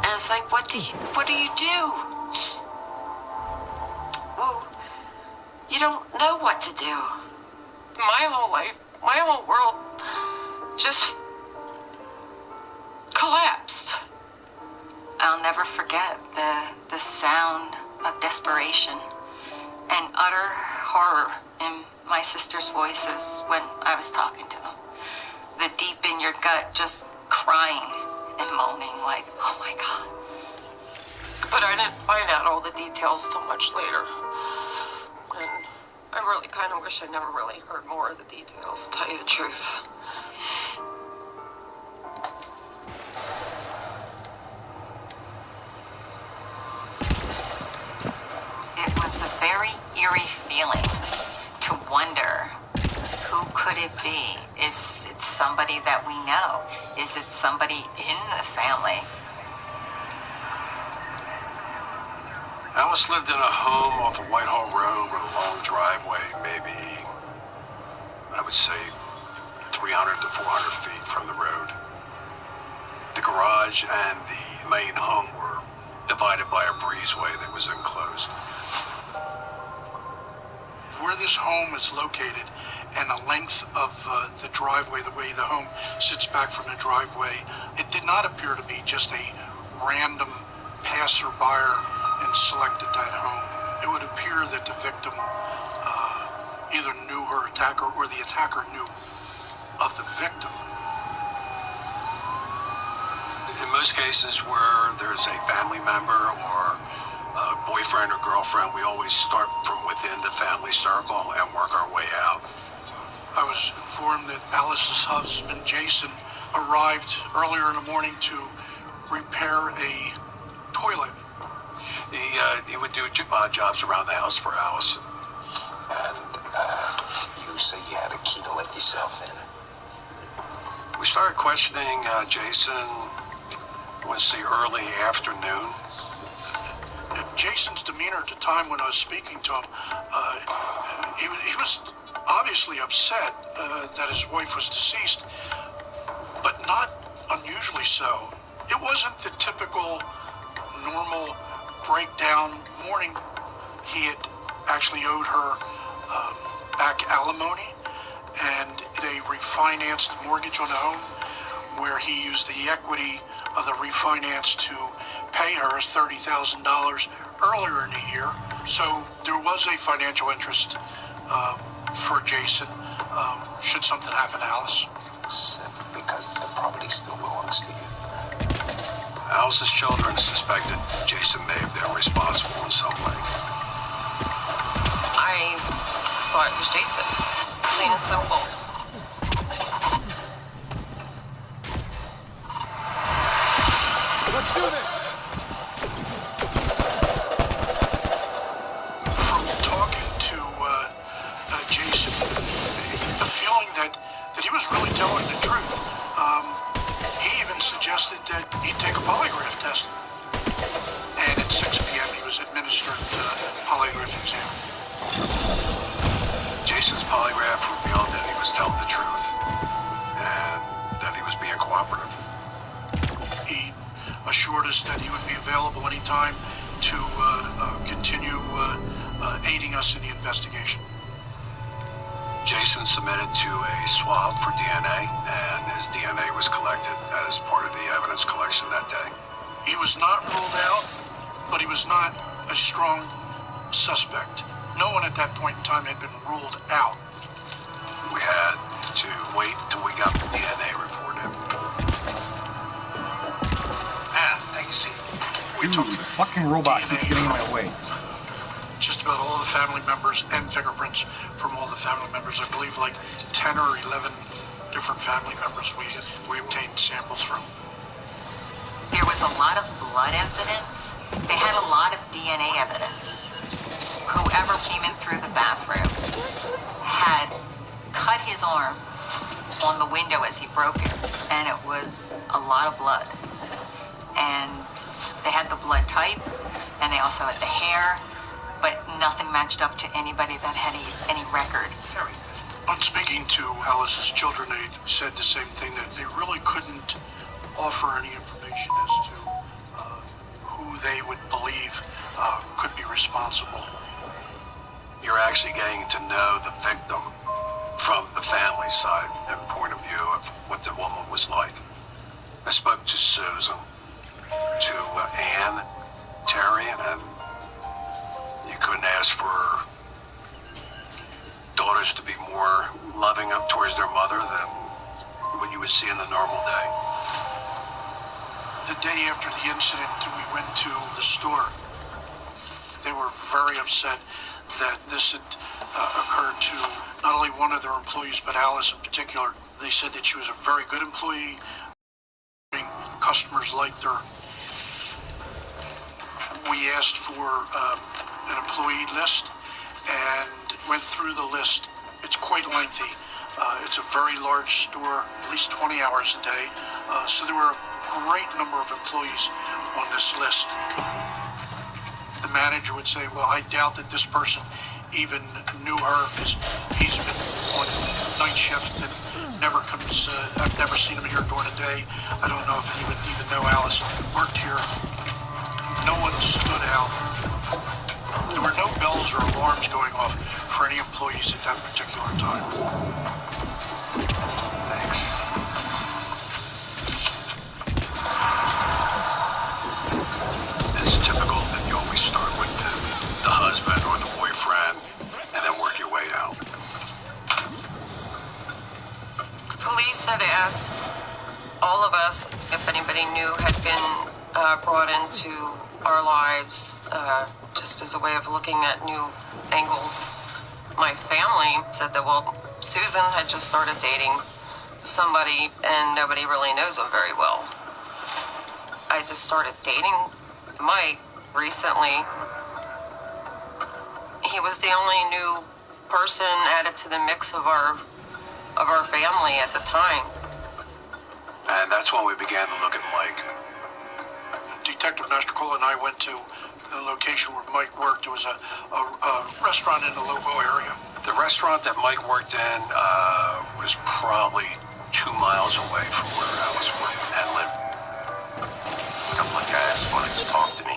And it's like, what do you do? Well, you don't know what to do. My whole life, my whole world just collapsed. I'll never forget the sound of desperation and utter horror in my sister's voices when I was talking to them. The deep in your gut just crying and moaning like, oh my God. But I didn't find out all the details till much later. And I really kind of wish I never really heard more of the details, to tell you the truth. It was a very eerie feeling to wonder, who could it be? Is it somebody that we know? Is it somebody in the family? Alice lived in a home off of Whitehall Road with a long driveway, maybe, I would say, 300 to 400 feet from the road. The garage and the main home were divided by a breezeway that was enclosed. Where this home is located and the length of the driveway, the way the home sits back from the driveway, it did not appear to be just a random passerby and selected that home. It would appear that the victim either knew her attacker or the attacker knew of the victim. In most cases where there's a family member or a boyfriend or girlfriend, we always start from within the family circle and work our way out. I was informed that Alice's husband, Jason, arrived earlier in the morning to repair a toilet. He would do jobs around the house for Alice. And you say you had a key to let yourself in? We started questioning Jason, I want to say early afternoon. Jason's demeanor at the time when I was speaking to him, he was obviously upset that his wife was deceased, but not unusually so. It wasn't the typical normal breakdown morning. He had actually owed her back alimony, and they refinanced the mortgage on the home, where he used the equity of the refinance to pay her $30,000 earlier in the year. So there was a financial interest for Jason should something happen to Alice. Because the property still belongs to you. Alice's children suspected Jason may have been responsible in some way. I just thought it was Jason. Plain and simple. Let's do this! From talking to Jason, the feeling that he was really telling the truth. He even suggested that he'd take a polygraph test. And at 6 p.m. he was administered a polygraph exam. Jason's polygraph revealed that he was telling the truth and that he was being cooperative. He assured us that he would be available anytime to continue aiding us in the investigation. Jason submitted to a swab for DNA, and his DNA was collected as part of the evidence collection that day. He was not ruled out, but he was not a strong suspect. No one at that point in time had been ruled out. We had to wait till we got the DNA report in. Take a seat. Dude, fucking robot keeps getting in my way. Just about all the family members and fingerprints from all the family members. I believe like 10 or 11 different family members we obtained samples from. There was a lot of blood evidence. They had a lot of DNA evidence. Whoever came in through the bathroom had cut his arm on the window as he broke it, and it was a lot of blood. And they had the blood type, and they also had the hair, but nothing matched up to anybody that had any record. On speaking to Alice's children, they said the same thing, that they really couldn't offer any information as to who they would believe could be responsible. You're actually getting to know the victim from the family side and point of view of what the woman was like. I spoke to Susan, to Anne, Terry, and you couldn't ask for busy in a normal day? The day after the incident, we went to the store. They were very upset that this had occurred to not only one of their employees, but Alice in particular. They said that she was a very good employee. Customers liked her. We asked for an employee list and went through the list. It's quite lengthy. It's a very large store, at least 20 hours a day. So there were a great number of employees on this list. The manager would say, well, I doubt that this person even knew her because he's been on night shift and never comes, I've never seen him here during the day. I don't know if he would even know Alice worked here. No one stood out. There were no bells or alarms going off for any employees at that particular time. Thanks. It's typical that you always start with the husband or the boyfriend and then work your way out. The police had asked all of us if anybody new had been brought into our lives, just as a way of looking at new angles. My family said that, well, Susan had just started dating somebody and nobody really knows him very well. I just started dating Mike recently. He was the only new person added to the mix of our family at the time. And that's when we began to look at Mike. Detective Mastercola and I went to the location where Mike worked. It was a restaurant in the local area. The restaurant that Mike worked in was probably 2 miles away from where Alice worked and lived. A couple of guys wanted to talk to me.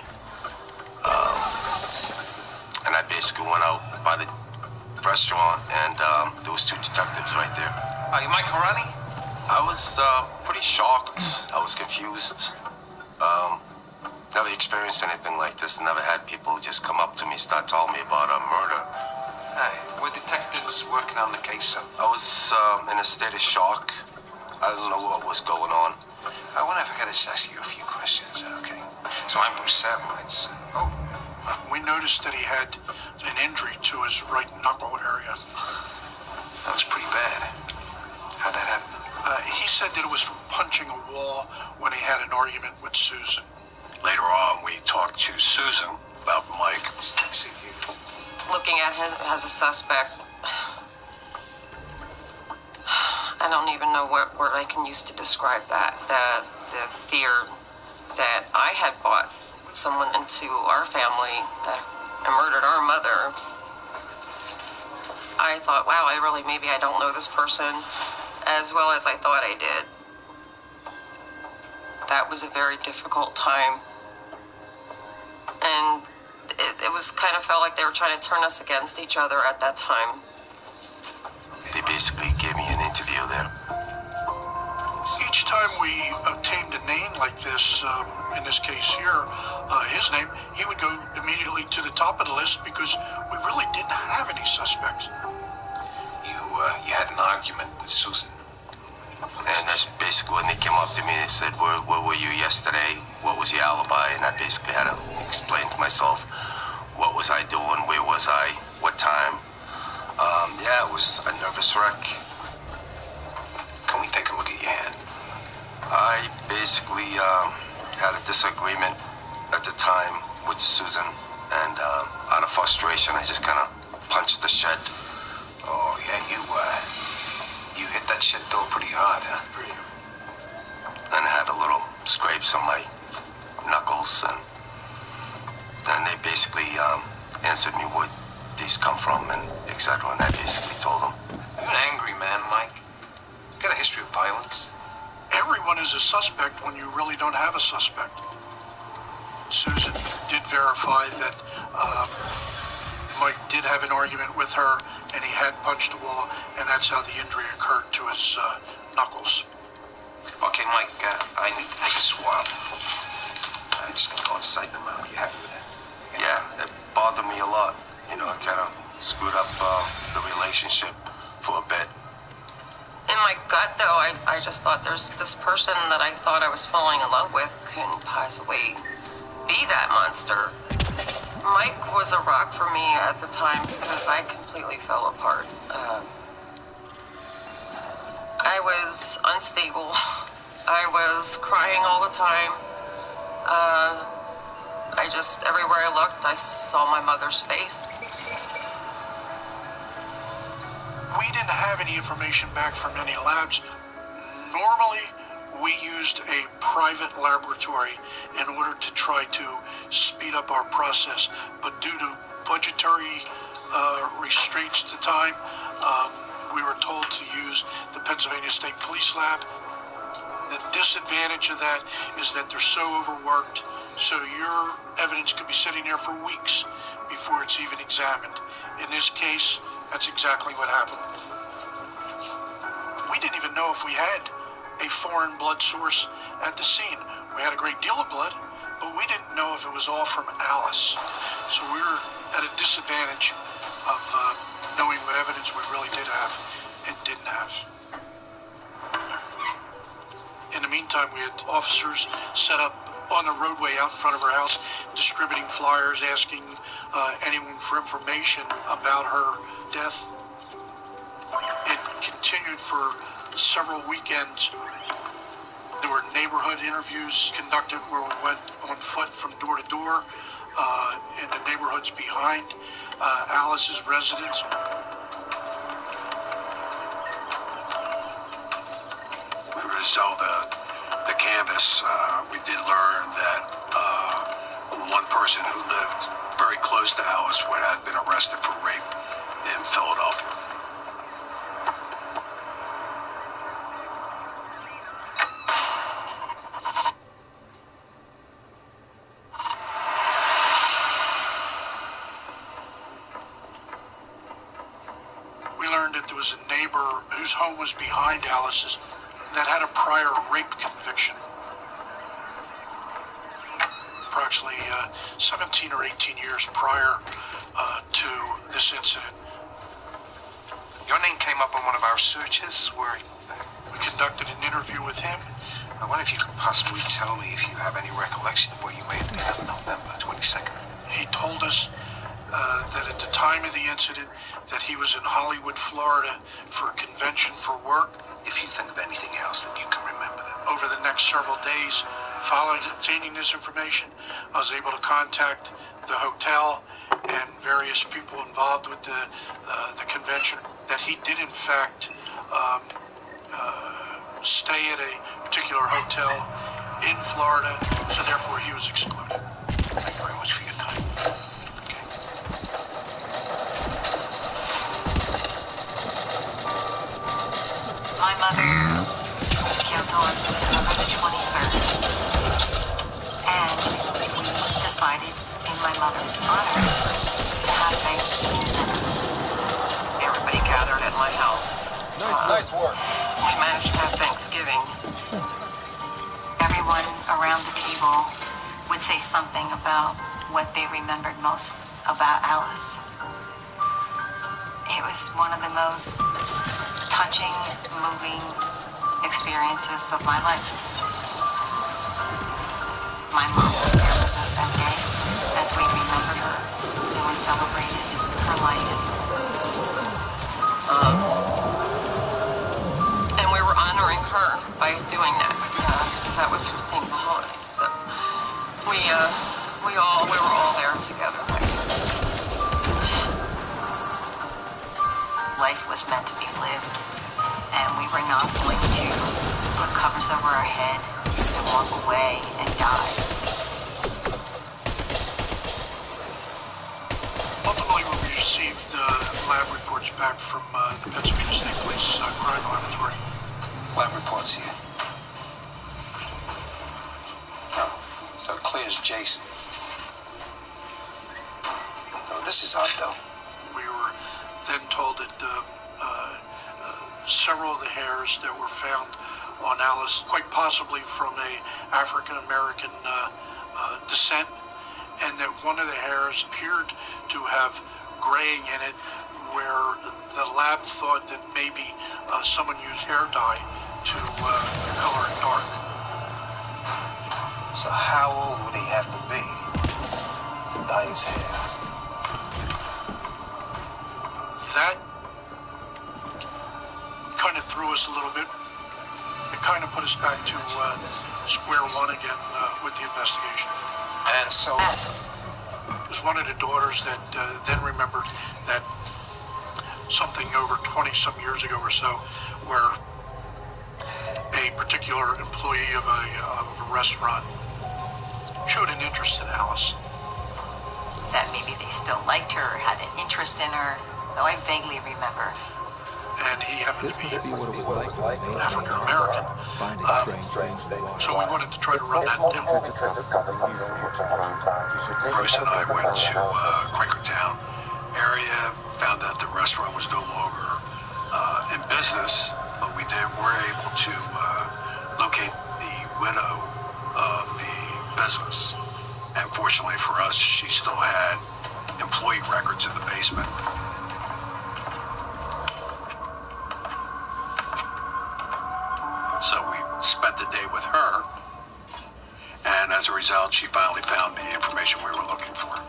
And I basically went out by the restaurant, and there was 2 detectives right there. Are you Mike Harani? I was pretty shocked. I was confused. Never experienced anything like this. Never had people just come up to me, start telling me about a murder. Hey, were detectives working on the case, sir? I was in a state of shock. I don't know what was going on. I wonder if I could just ask you a few questions, okay? So I'm Bruce Savage. Oh. We noticed that he had an injury to his right knuckle area. That was pretty bad. How'd that happen? He said that it was from punching a wall when he had an argument with Susan. Later on, we talked to Susan about Mike. Looking at him as a suspect, I don't even know what word I can use to describe that. The fear that I had brought someone into our family that murdered our mother. I thought, wow, maybe I don't know this person as well as I thought I did. That was a very difficult time. And it was kind of felt like they were trying to turn us against each other at that time. They basically gave me an interview there. Each time we obtained a name like this, in this case here, his name, he would go immediately to the top of the list because we really didn't have any suspects. You had an argument with Susan. And that's basically when they came up to me, they said, where were you yesterday? What was your alibi? And I basically had to explain to myself, what was I doing? Where was I? What time? Yeah, it was a nervous wreck. Can we take a look at your hand? I basically had a disagreement at the time with Susan. And out of frustration, I just kind of punched the shed. Oh, yeah, you hit that shit door pretty hard, huh? And I had a little scrapes on my knuckles, and they basically answered me where these come from, and etc. And I basically told them. You're an angry man, Mike. You got a history of violence. Everyone is a suspect when you really don't have a suspect. Susan did verify that Mike did have an argument with her, and he had punched a wall, and that's how the injury occurred to his knuckles. Okay, Mike, I need to take a swab. I'm just gonna go inside the mouth. You happy with that? Yeah, it bothered me a lot. You know, it kind of screwed up the relationship for a bit. In my gut, though, I just thought there's this person that I thought I was falling in love with couldn't possibly be that monster. Mike was a rock for me at the time because I completely fell apart. I was unstable. I was crying all the time. Everywhere I looked, I saw my mother's face. We didn't have any information back from any labs. Normally, we used a private laboratory in order to try to speed up our process, but due to budgetary restraints at the time, we were told to use the Pennsylvania State Police Lab. The disadvantage of that is that they're so overworked, so your evidence could be sitting there for weeks before it's even examined. In this case, that's exactly what happened. We didn't even know if we had a foreign blood source at the scene. We had a great deal of blood, but we didn't know if it was all from Alice. So we were at a disadvantage of knowing what evidence we really did have and didn't have. In the meantime, we had officers set up on the roadway out in front of her house, distributing flyers, asking anyone for information about her death. It continued for several weekends. There were neighborhood interviews conducted where we went on foot from door to door in the neighborhoods behind Alice's residence. So the canvas, we did learn that one person who lived very close to Alice had been arrested for rape in Philadelphia. We learned that there was a neighbor whose home was behind Alice's that had a prior rape conviction. Approximately 17 or 18 years prior to this incident. Your name came up on one of our searches where we conducted an interview with him. I wonder if you could possibly tell me if you have any recollection of where you may have been on November 22nd. He told us that at the time of the incident that he was in Hollywood, Florida for a convention for work. If you think of anything else that you can remember that. Over the next several days following obtaining this information, I was able to contact the hotel and various people involved with the convention that he did in fact stay at a particular hotel in Florida, so therefore he was excluded. Thank you very much for your time. My mother was killed on November the 23rd, and we decided in my mother's honor to have Thanksgiving dinner. Everybody gathered at my house. Nice work. We managed to have Thanksgiving. Everyone around the table would say something about what they remembered most about Alice. It was one of the most touching, moving experiences of my life. My mom was there with us that day as we remembered her and we celebrated her life. And we were honoring her by doing that, because that was her thing, the holidays. So we were all there together. Life was meant to be lived, and we were not going to put covers over our head and walk away and die. Ultimately, we received lab reports back from the Pennsylvania State Police Crime Laboratory. Lab reports here. Oh, so it clears Jason. So this is odd, though. We were then told that several of the hairs that were found on Alice, quite possibly from a African-American descent, and that one of the hairs appeared to have graying in it where the lab thought that maybe someone used hair dye to color it dark. So how old would he have to be to dye his hair? That kind of threw us a little bit. It kind of put us back to square one again with the investigation. And so it was one of the daughters that then remembered that something over 20-some years ago or so, where a particular employee of a restaurant showed an interest in Alice. That maybe they still liked her, had an interest in her, though I vaguely remember. And he happened to be what it was like African American. Finding strange things in the water. So we wanted to try to run that down. Bruce and I went to Quakertown area, found out the restaurant was no longer in business, but we were able to locate the widow of the business. And fortunately for us, she still had employee records in the basement. So we spent the day with her, and as a result, she finally found the information we were looking for.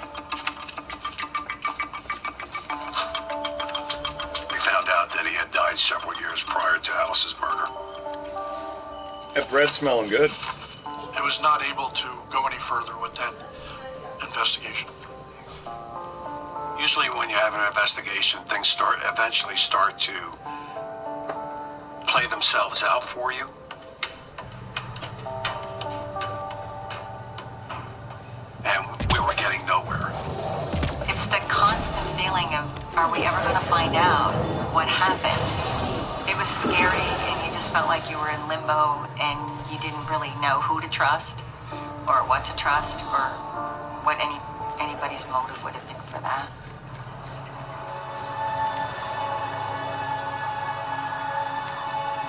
We found out that he had died several years prior to Alice's murder. That bread's smelling good. It was not able to go any further with that investigation. Usually when you have an investigation, things eventually start to play themselves out for you. And we were getting nowhere. It's the constant feeling of, are we ever going to find out what happened? It was scary, and you just felt like you were in limbo, and you didn't really know who to trust, or what to trust, or what anybody's motive would have been for that.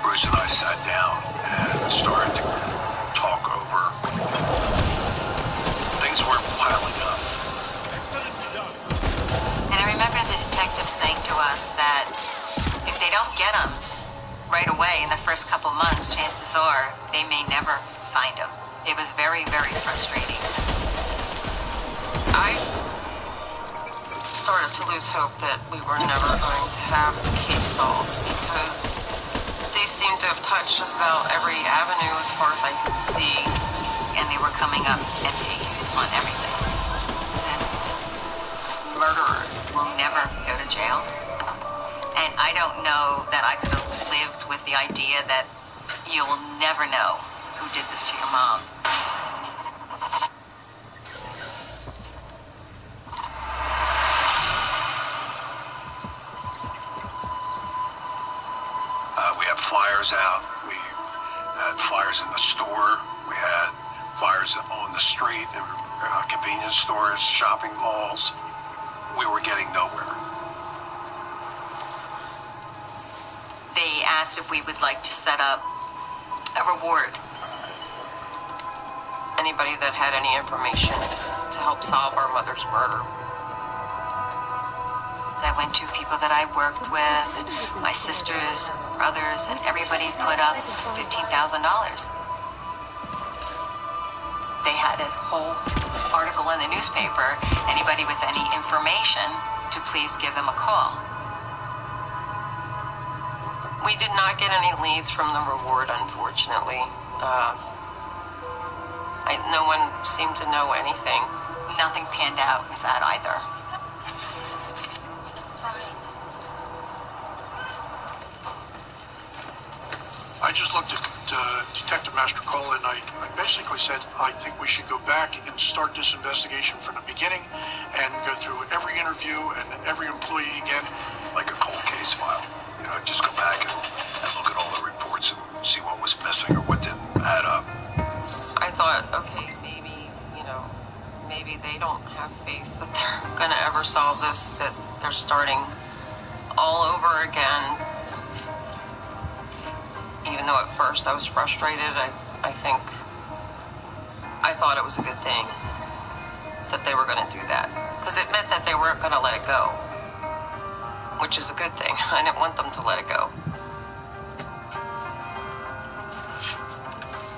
Bruce and I sat down and started to talk over. Things were piling up. And I remember the detective saying to us that if they don't get him right away in the first couple months, chances are they may never find him. It was very, very frustrating. I started to lose hope that we were never going to have the case solved, because they seemed to have touched just about every avenue as far as I could see, and they were coming up empty on everything. This murderer will never go to jail, and I don't know that I could have lived with the idea that you'll never know who did this to your mom. We had flyers out. We had flyers in the store. We had flyers on the street, in convenience stores, shopping malls. We were getting nowhere. They asked if we would like to set up a reward. Anybody that had any information to help solve our mother's murder. I went to people that I worked with, and my sisters, brothers, and everybody put up $15,000. They had a whole article in the newspaper, anybody with any information to please give them a call. We did not get any leads from the reward, unfortunately. No one seemed to know anything. Nothing panned out with that either. I just looked at Detective Master Cole, and I basically said, I think we should go back and start this investigation from the beginning and go through every interview and every employee again. Like a cold case file. You know, just go back and look at all the reports and see what was missing or what didn't add up. I thought, okay, maybe they don't have faith that they're gonna ever solve this, that they're starting all over again. Even though at first I was frustrated, I thought it was a good thing that they were gonna do that, because it meant that they weren't gonna let it go. which is a good thing. I didn't want them to let it go.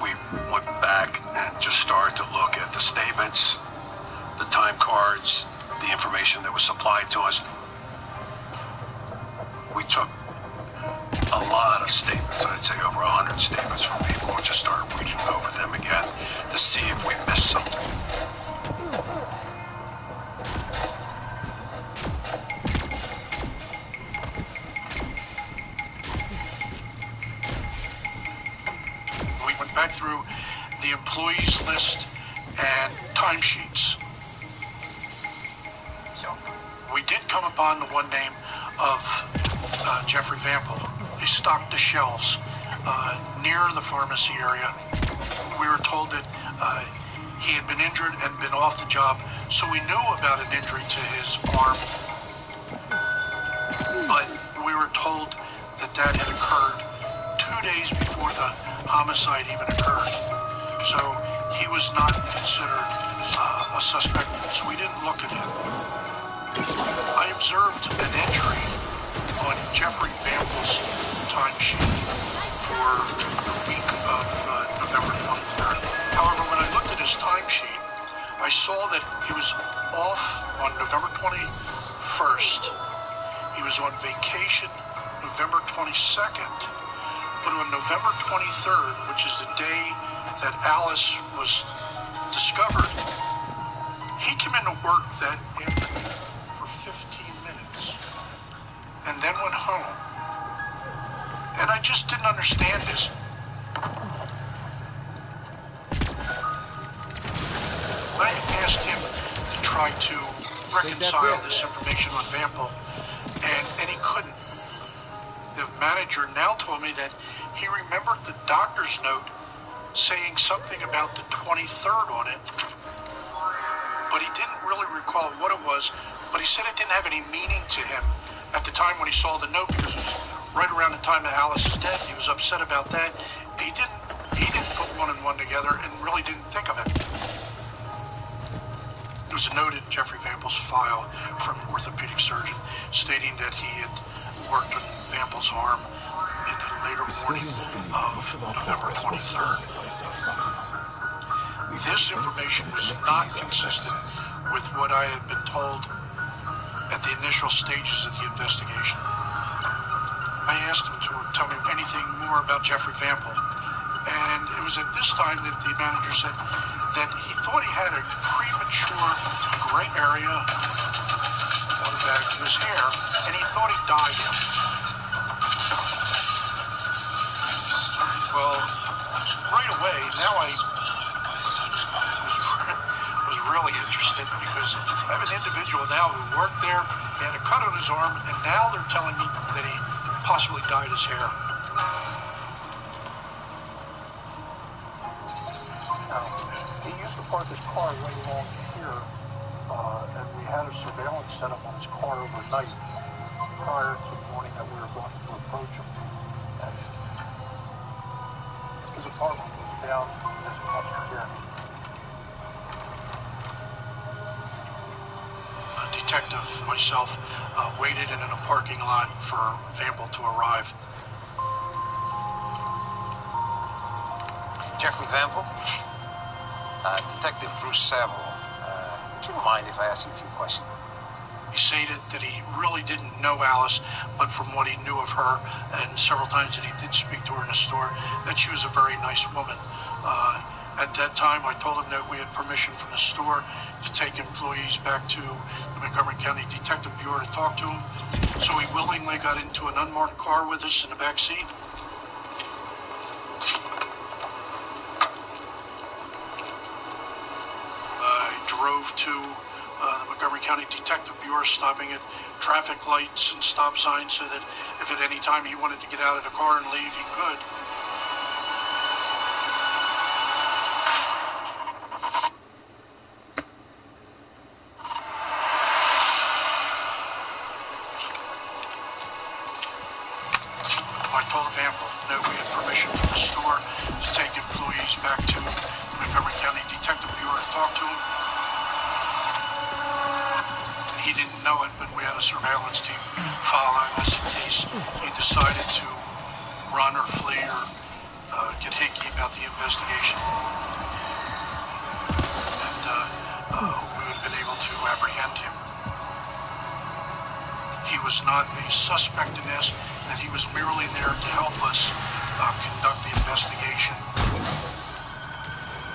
We went back and just started to look at the statements, the time cards, the information that was supplied to us. We took a lot of statements, I'd say over 100 statements from people, and just started reading over them again to see if we missed something. We went back through the employees list and timesheets. So we did come upon the one name of Jeffrey Vampel. He stocked the shelves near the pharmacy area. We were told that he had been injured and been off the job, so we knew about an injury to his arm, but we were told that that had occurred 2 days before the homicide even occurred. So he was not considered a suspect, so we didn't look at him. I observed an entry on Jeffrey Vampel's timesheet for the week of November 23rd. However, when I looked at his timesheet, I saw that he was off on November 21st. He was on vacation November 22nd. But on November 23rd, which is the day that Alice was discovered, he came into work that afternoon for 15 minutes and then went home. And I just didn't understand this. I asked him to try to reconcile this information on Vampel, and he couldn't. The manager now told me that he remembered the doctor's note saying something about the 23rd on it, but he didn't really recall what it was, but he said it didn't have any meaning to him at the time when he saw the note, because it was right around the time of Alice's death. He was upset about that. He didn't put one and one together and really didn't think of it. There was a note in Jeffrey Vampel's file from an orthopedic surgeon stating that he had worked on Vampel's arm in the later morning of November 23rd. This information was not consistent with what I had been told at the initial stages of the investigation. I asked him to tell me anything more about Jeffrey Vampel, and it was at this time that the manager said that he thought he had a premature gray area on the back of his hair, and he thought he died. Well, right away, now I was really interested, because I have an individual now who worked there, he had a cut on his arm, and now they're telling me that he possibly dyed his hair. Now, he used to park his car right along here, and we had a surveillance set up on his car overnight prior to the morning that we were going to approach him. And his apartment was down this much here. A detective, myself, waited in a parking lot for Vampel to arrive. Jeffrey Vampel? Detective Bruce Saville. Would you mind if I ask you a few questions? He stated that he really didn't know Alice, but from what he knew of her, and several times that he did speak to her in the store, that she was a very nice woman. At that time, I told him that we had permission from the store to take employees back to the Montgomery County Detective Bureau to talk to him. So he willingly got into an unmarked car with us in the back seat. I drove to the Montgomery County Detective Bureau, stopping at traffic lights and stop signs so that if at any time he wanted to get out of the car and leave, he could. I told Vampel that we had permission from the store to take employees back to the Montgomery County Detective Bureau to talk to him. And he didn't know it, but we had a surveillance team following this case. He decided to run or flee or get hickey about the investigation. And we would have been able to apprehend him. He was not a suspect in this, that he was merely there to help us conduct the investigation.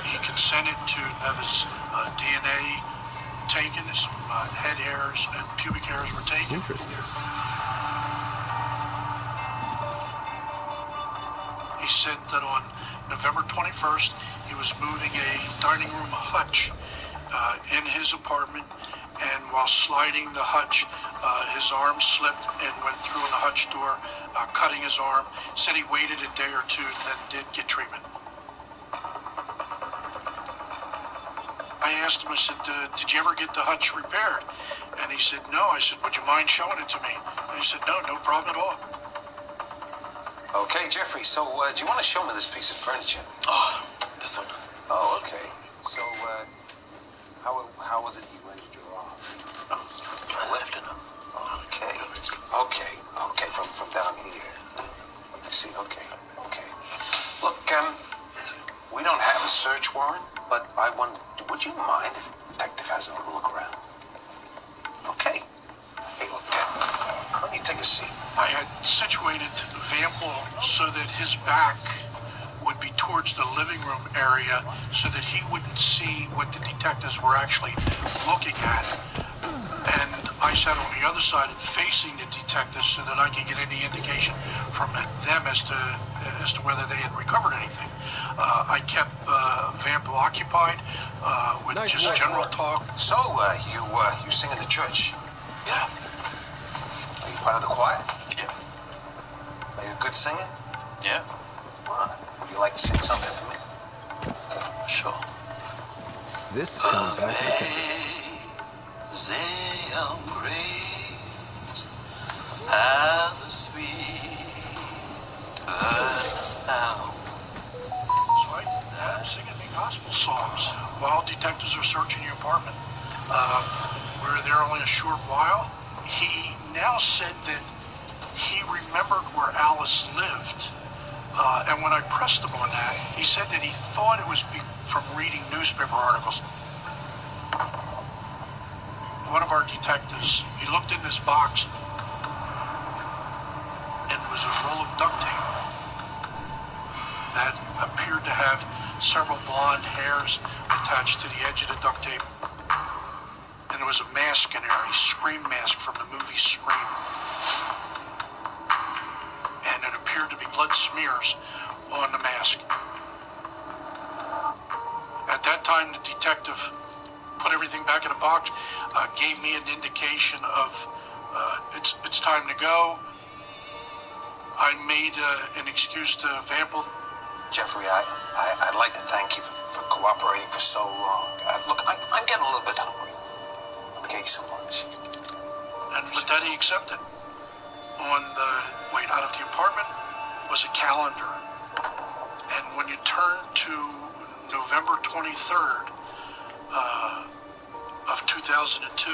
He consented to have his DNA taken, some head hairs and pubic hairs were taken. Interesting. He said that on November 21st, he was moving a dining room hutch in his apartment, and while sliding the hutch, his arm slipped and went through in the hutch door, cutting his arm. Said he waited a day or two, then did get treatment. I asked him, I said, did you ever get the hutch repaired? And he said, no. I said, would you mind showing it to me? And he said, no problem at all. Okay, Jeffrey, so do you want to show me this piece of furniture? Oh, this one. Oh, okay. So, how was it you injured your arm? Lifting them. Okay, from down here. You see, okay. Look, we don't have a search warrant, but I wonder, would you mind if the detective has a little look around? Okay. Hey, look, let me take a seat. I had situated Vampel so that his back would be towards the living room area so that he wouldn't see what the detectives were actually looking at. And I sat on the other side facing the detectives so that I could get any indication from them as to whether they had recovered anything. I kept Vampel occupied with just general talk. So, you sing in the church? Yeah. Are you part of the choir? Yeah. Are you a good singer? Yeah. What? Would you like to sing something for me? Sure. This is coming back to the campus. Praise, how sweet the sound. So I had him singing me gospel songs while detectives are searching your apartment. We were there only a short while. He now said that he remembered where Alice lived. And when I pressed him on that, he said that he thought it was from reading newspaper articles. One of our detectives, he looked in this box, and it was a roll of duct tape that appeared to have several blonde hairs attached to the edge of the duct tape. And there was a mask in there, a Scream mask from the movie Scream. And it appeared to be blood smears on the mask. At that time, the detective put everything back in a box, gave me an indication of it's time to go. I made an excuse to Vampel. Jeffrey, I'd like to thank you for cooperating for so long. Look, I'm getting a little bit hungry. Okay, so much. And with that, he accepted. On the way out of the apartment was a calendar. And when you turn to November 23rd of 2002,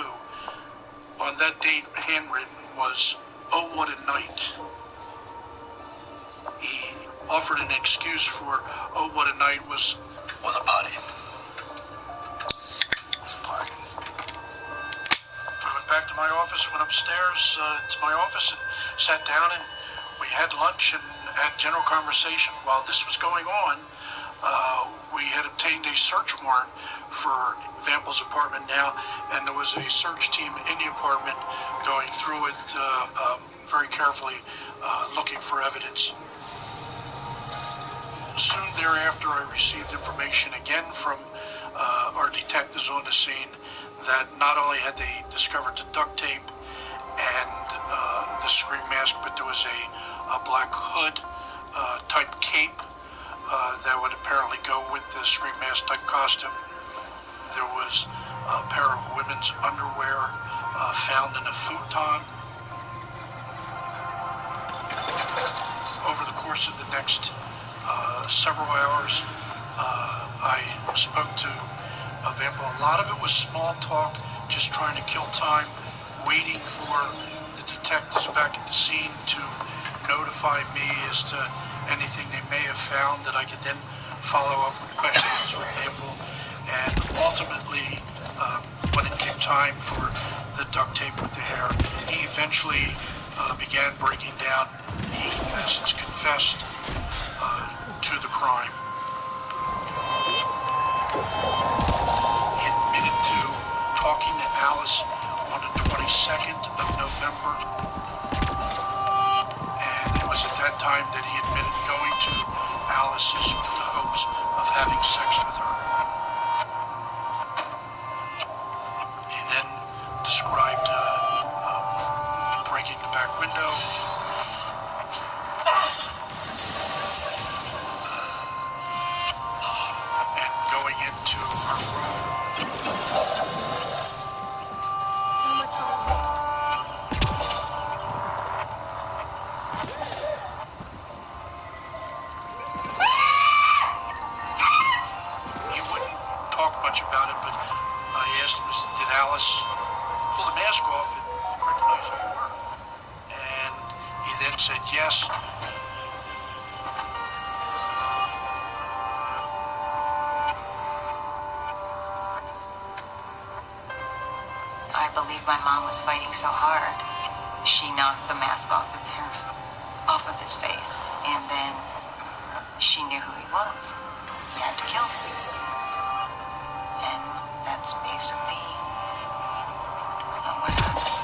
on that date, handwritten, was, "Oh, what a night." He offered an excuse for, "Oh, what a night" was a party. I went back to my office, went upstairs to my office and sat down, and we had lunch and had general conversation. While this was going on, we had obtained a search warrant for Vampel's apartment now, and there was a search team in the apartment going through it very carefully, looking for evidence. Soon thereafter, I received information again from our detectives on the scene that not only had they discovered the duct tape and the Scream mask, but there was a black hood type cape that would apparently go with the Scream mask type costume. There was a pair of women's underwear found in a futon. Over the course of the next several hours, I spoke to Vampel. A lot of it was small talk, just trying to kill time. waiting for the detectives back at the scene to notify me as to anything they may have found that I could then follow up with questions with people. And ultimately, when it came time for the duct tape with the hair, he eventually began breaking down. He, in essence, confessed to the crime. He admitted to talking to Alice on the 22nd of November. And it was at that time that he admitted going to Alice's with the hopes of having sex with her. He then described breaking the back window, and going into her room. So much fun. He wouldn't talk much about it, but I asked him, did Alice pull the mask off and recognize who you were? And he then said yes. I believe my mom was fighting so hard. She knocked the mask off of his face, and then she knew who he was. He had to kill him. And that's basically what happened.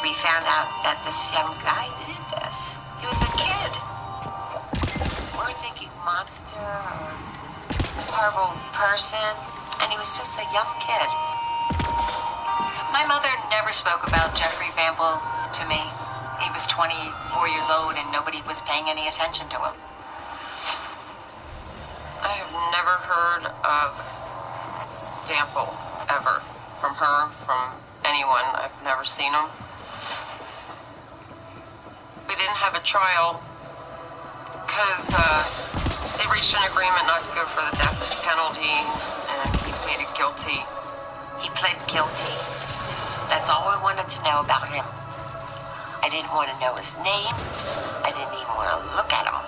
We found out that this young guy did this. He was a kid. We're thinking monster or horrible person, and he was just a young kid. My mother never spoke about Jeffrey Bamble to me. He was 24 years old and nobody was paying any attention to him. I have never heard of Bamble, ever. From her, from anyone. I've never seen him. We didn't have a trial because they reached an agreement not to go for the death penalty, and he pleaded guilty. He pled guilty. That's all I wanted to know about him. I didn't want to know his name. I didn't even want to look at him.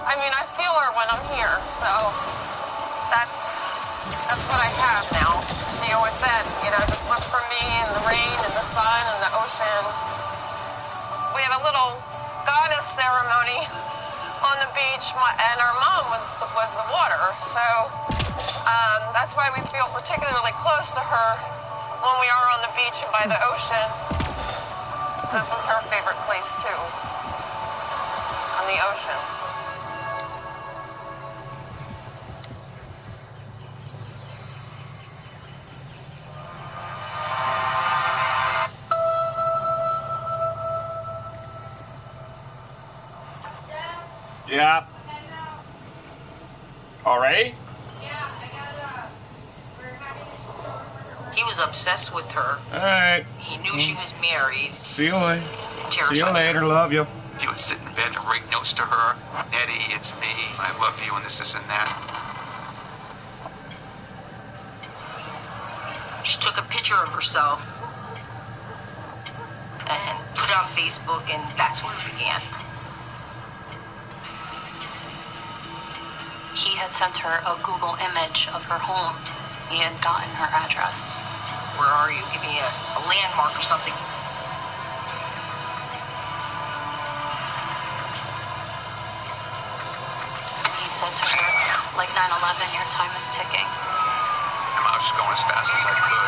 I mean, I feel her when I'm here, so that's what I have now. She always said, you know, just look for me in the rain and the sun and the ocean. We had a little goddess ceremony on the beach, and our mom was the water, so that's why we feel particularly close to her when we are on the beach and by the ocean. This was her favorite place too, on the ocean. Yeah. Already? He was obsessed with her. All right. He knew she was married. See you later. Terrified. See you later. Love you. He would sit in bed and write notes to her. Nettie, it's me. I love you and this and that. She took a picture of herself and put it on Facebook, and that's where it began. He had sent her a Google image of her home. He had gotten her address. Where are you? Give me a landmark or something. He said to her, like 9/11, your time is ticking. And I was just going as fast as I could.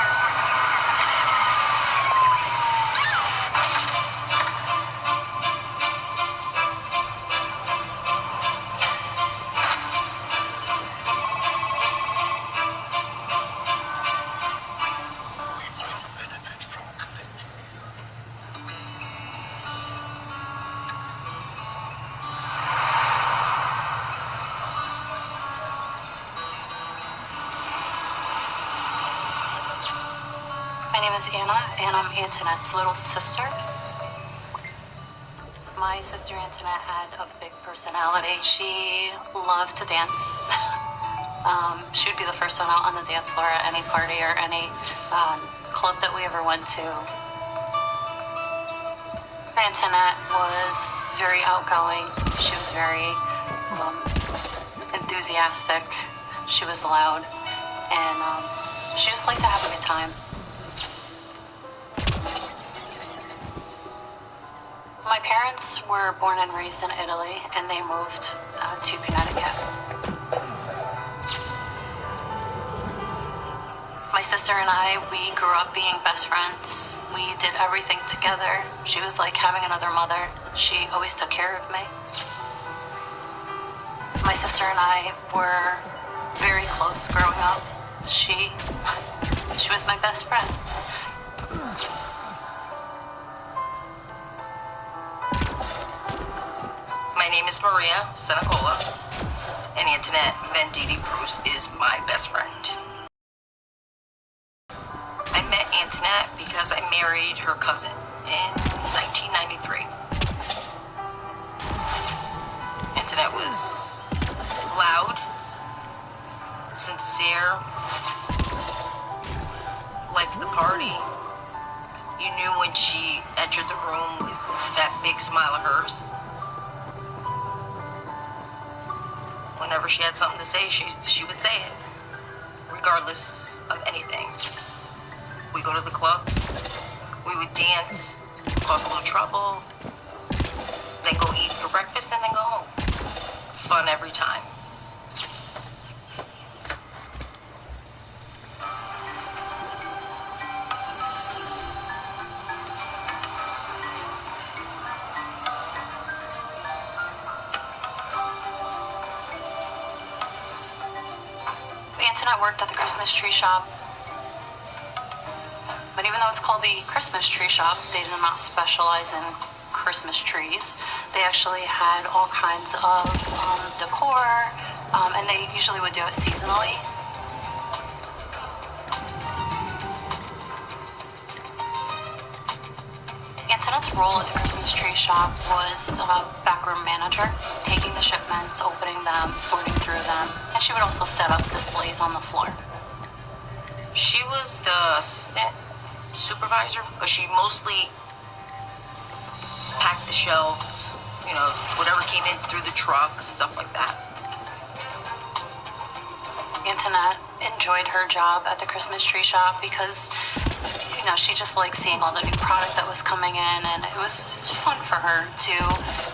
My name is Anna, and I'm Antoinette's little sister. My sister Antoinette had a big personality. She loved to dance. She would be the first one out on the dance floor at any party or any club that we ever went to. Antoinette was very outgoing. She was very enthusiastic. She was loud, and she just liked to have a good time. My parents were born and raised in Italy, and they moved to Connecticut. My sister and I, we grew up being best friends. We did everything together. She was like having another mother. She always took care of me. My sister and I were very close growing up. She was my best friend. My name is Maria Senecola, and Antoinette Venditti Bruce is my best friend. I met Antoinette because I married her cousin in 1993. Antoinette was loud, sincere, life of the party. You knew when she entered the room with that big smile of hers. Whenever she had something to say, she would say it, regardless of anything. We go to the clubs, we would dance, cause a little trouble, then go eat for breakfast, and then go home. Fun every time. Antoinette worked at the Christmas tree shop. But even though it's called the Christmas tree shop, they did not specialize in Christmas trees. They actually had all kinds of decor, and they usually would do it seasonally. Antoinette's role at the Christmas tree shop was backroom manager, taking the shipments, opening them, sorting through them, and she would also set up displays on the floor. She was the assistant supervisor, but she mostly packed the shelves, you know, whatever came in through the trucks, stuff like that. Antoinette enjoyed her job at the Christmas tree shop because, you know, she just liked seeing all the new product that was coming in, and it was fun for her to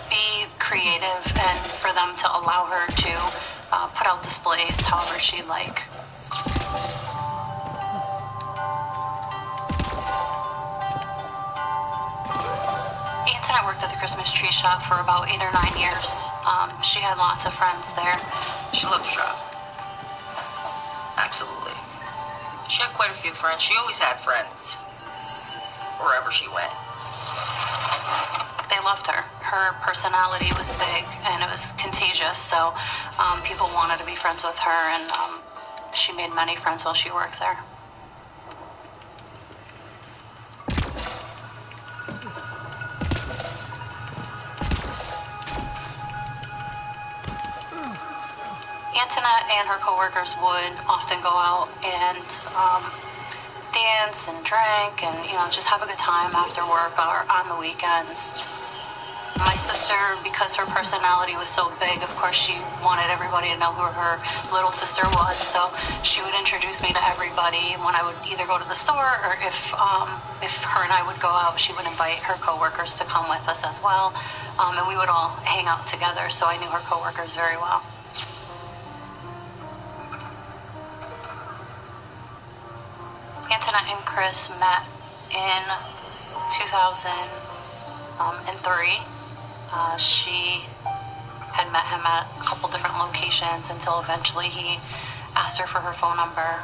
be creative and for them to allow her to put out displays however she'd like. Antoinette worked at the Christmas tree shop for about 8 or 9 years. She had lots of friends there. She loved her job. Absolutely. She had quite a few friends. She always had friends wherever she went. They loved her. Her personality was big and it was contagious, so people wanted to be friends with her, and she made many friends while she worked there. Antoinette and her coworkers would often go out and dance and drink and, you know, just have a good time after work or on the weekends. My sister, because her personality was so big, of course she wanted everybody to know who her little sister was, so she would introduce me to everybody when I would either go to the store, or if her and I would go out, she would invite her coworkers to come with us as well, and we would all hang out together, so I knew her coworkers very well. Antoinette and Chris met in 2003. She had met him at a couple different locations until eventually he asked her for her phone number.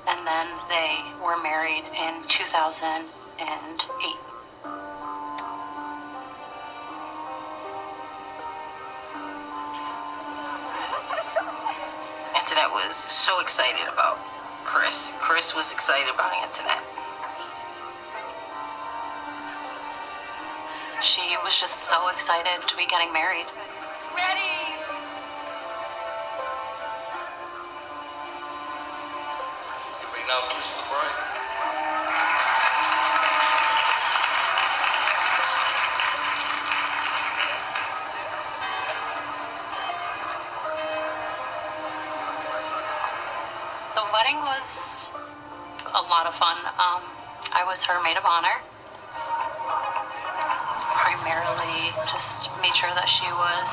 And then they were married in 2008. Antoinette was so excited about Chris. Chris was excited about Antoinette. She was just so excited to be getting married. Ready? You may now kiss the bride. The wedding was a lot of fun. I was her maid of honor. Primarily just made sure that she was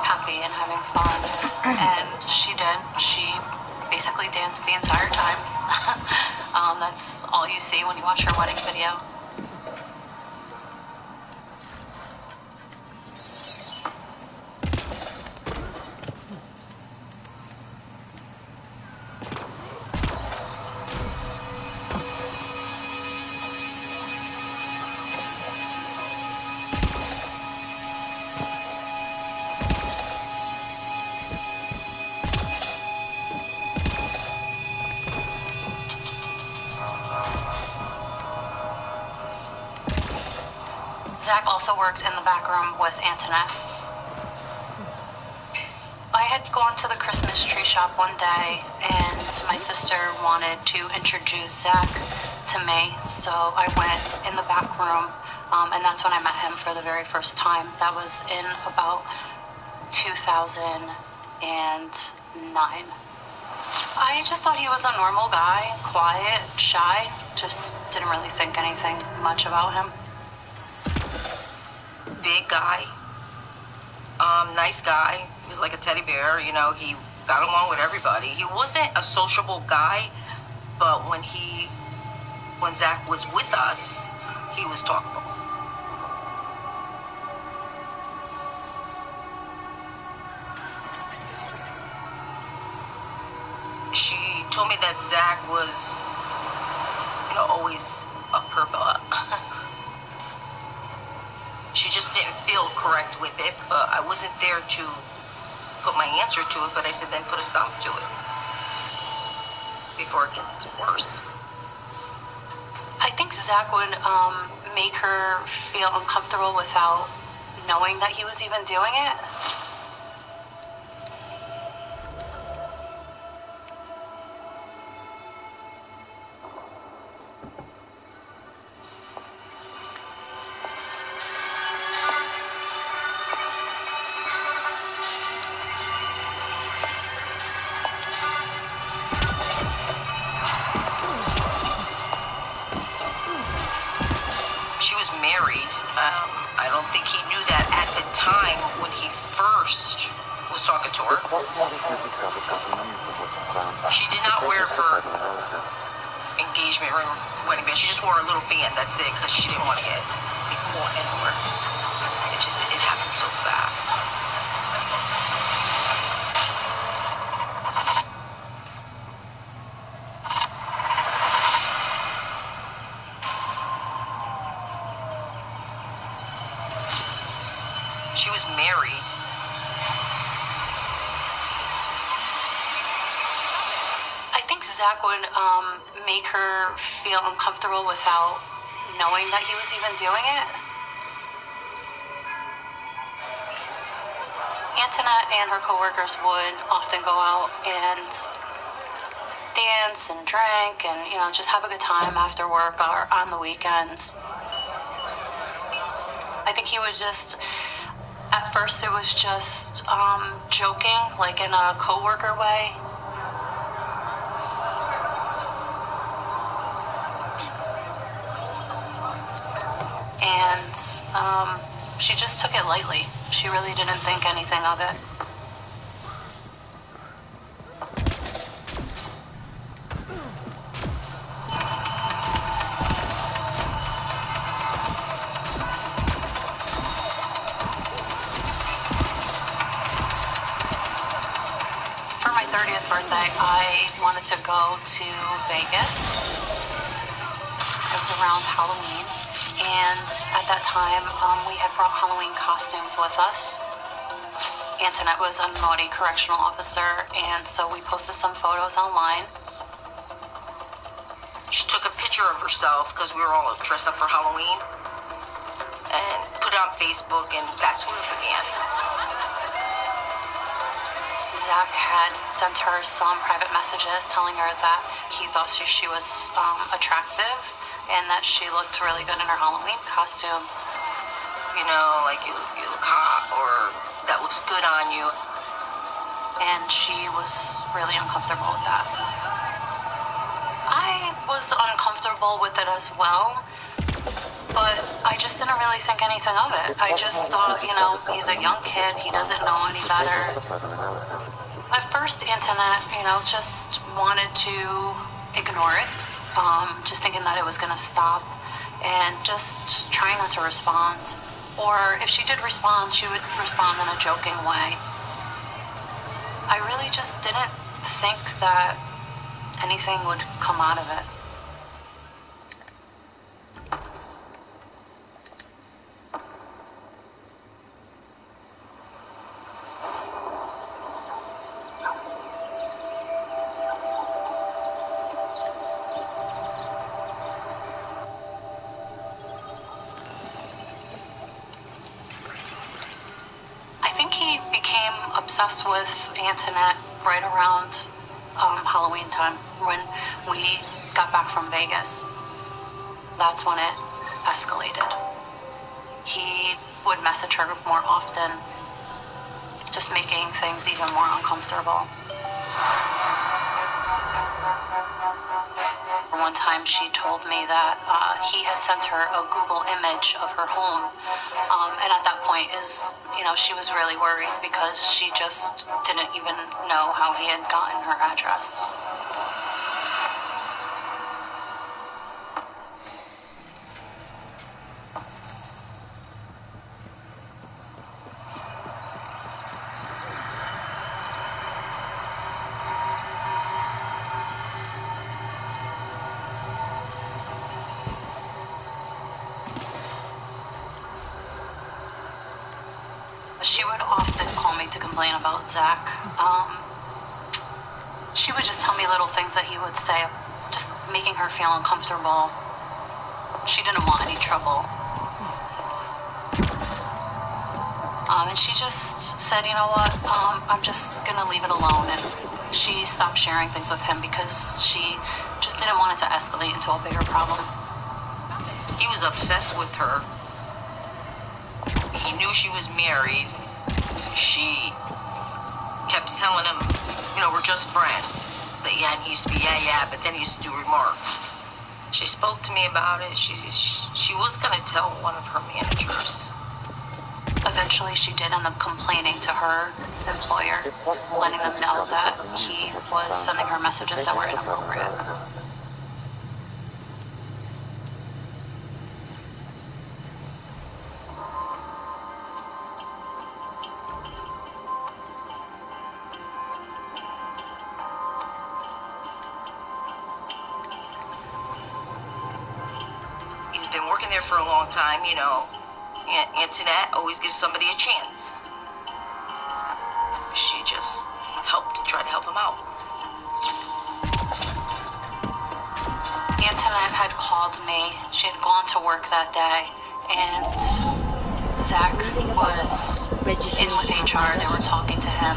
happy and having fun. And she did. She basically danced the entire time. That's all you see when you watch her wedding video. Zach also worked in the back room with Antoinette. I had gone to the Christmas tree shop one day, and my sister wanted to introduce Zach to me, so I went in the back room, and that's when I met him for the very first time. That was in about 2009. I just thought he was a normal guy, quiet, shy, just didn't really think anything much about him. Big guy, nice guy. He was like a teddy bear, you know, he got along with everybody. He wasn't a sociable guy, but when Zach was with us, he was talkable. She told me that Zach was, you know, always up her butt. She just didn't feel correct with it, but I wasn't there to put my answer to it, but I said then put a stop to it before it gets worse. I think Zach would make her feel uncomfortable without knowing that he was even doing it. She was married. I don't think he knew that at the time when he first was talking to her. It's possible he could discover something new from what you found. She did not wear her engagement ring or wedding band. She just wore a little band, that's it, because she didn't want to get caught anywhere. It happened so fast. She was married. I think Zach would make her feel uncomfortable without knowing that he was even doing it. Antoinette and her coworkers would often go out and dance and drink and, you know, just have a good time after work or on the weekends. I think he would just, at first it was just joking, like in a coworker way. And she just took it lightly. She really didn't think anything of it. For my 30th birthday, I wanted to go to Vegas. It was around Halloween. And at that time, we had brought Halloween costumes with us. Antoinette was a naughty correctional officer, and so we posted some photos online. She took a picture of herself because we were all dressed up for Halloween and put it on Facebook, and that's where it began. Zach had sent her some private messages telling her that he thought she was attractive and that she looked really good in her Halloween costume. You know, like you look hot, or that looks good on you. And she was really uncomfortable with that. I was uncomfortable with it as well, but I just didn't really think anything of it. I just thought, you know, he's a young kid, he doesn't know any better. At first, Antoinette, you know, just wanted to ignore it, just thinking that it was going to stop, and just trying not to respond. Or if she did respond, she would respond in a joking way. I really just didn't think that anything would come out of it. I think he became obsessed with Antoinette right around Halloween time when we got back from Vegas. That's when it escalated. He would message her more often, just making things even more uncomfortable. One time she told me that he had sent her a Google image of her home, and at that point she was really worried because she just didn't even know how he had gotten her address. She would often call me to complain about Zach. She would just tell me little things that he would say, just making her feel uncomfortable. She didn't want any trouble. And she just said, you know what, I'm just going to leave it alone. And she stopped sharing things with him because she just didn't want it to escalate into a bigger problem. He was obsessed with her. He knew she was married. She kept telling him, you know, we're just friends. That yeah, he used to be yeah, but then he used to do remarks. She spoke to me about it. She was going to tell one of her managers. Eventually, she did end up complaining to her employer, letting them know that he was sending her messages that were inappropriate. He's been working there for a long time, you know. Antoinette always gives somebody a chance. She just tried to help him out. Antoinette had called me. She had gone to work that day, and Zach was in with HR. They were talking to him.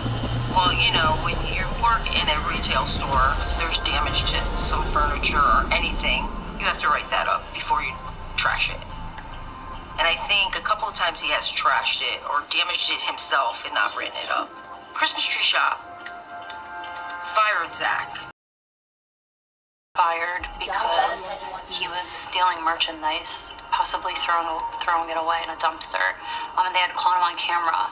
Well, you know, when you work in a retail store, there's damage to some furniture or anything. You have to write that up before you trash it. And I think a couple of times he has trashed it or damaged it himself and not written it up. Christmas tree shop fired Zach. Fired because he was stealing merchandise, possibly throwing it away in a dumpster. And they had caught him on camera.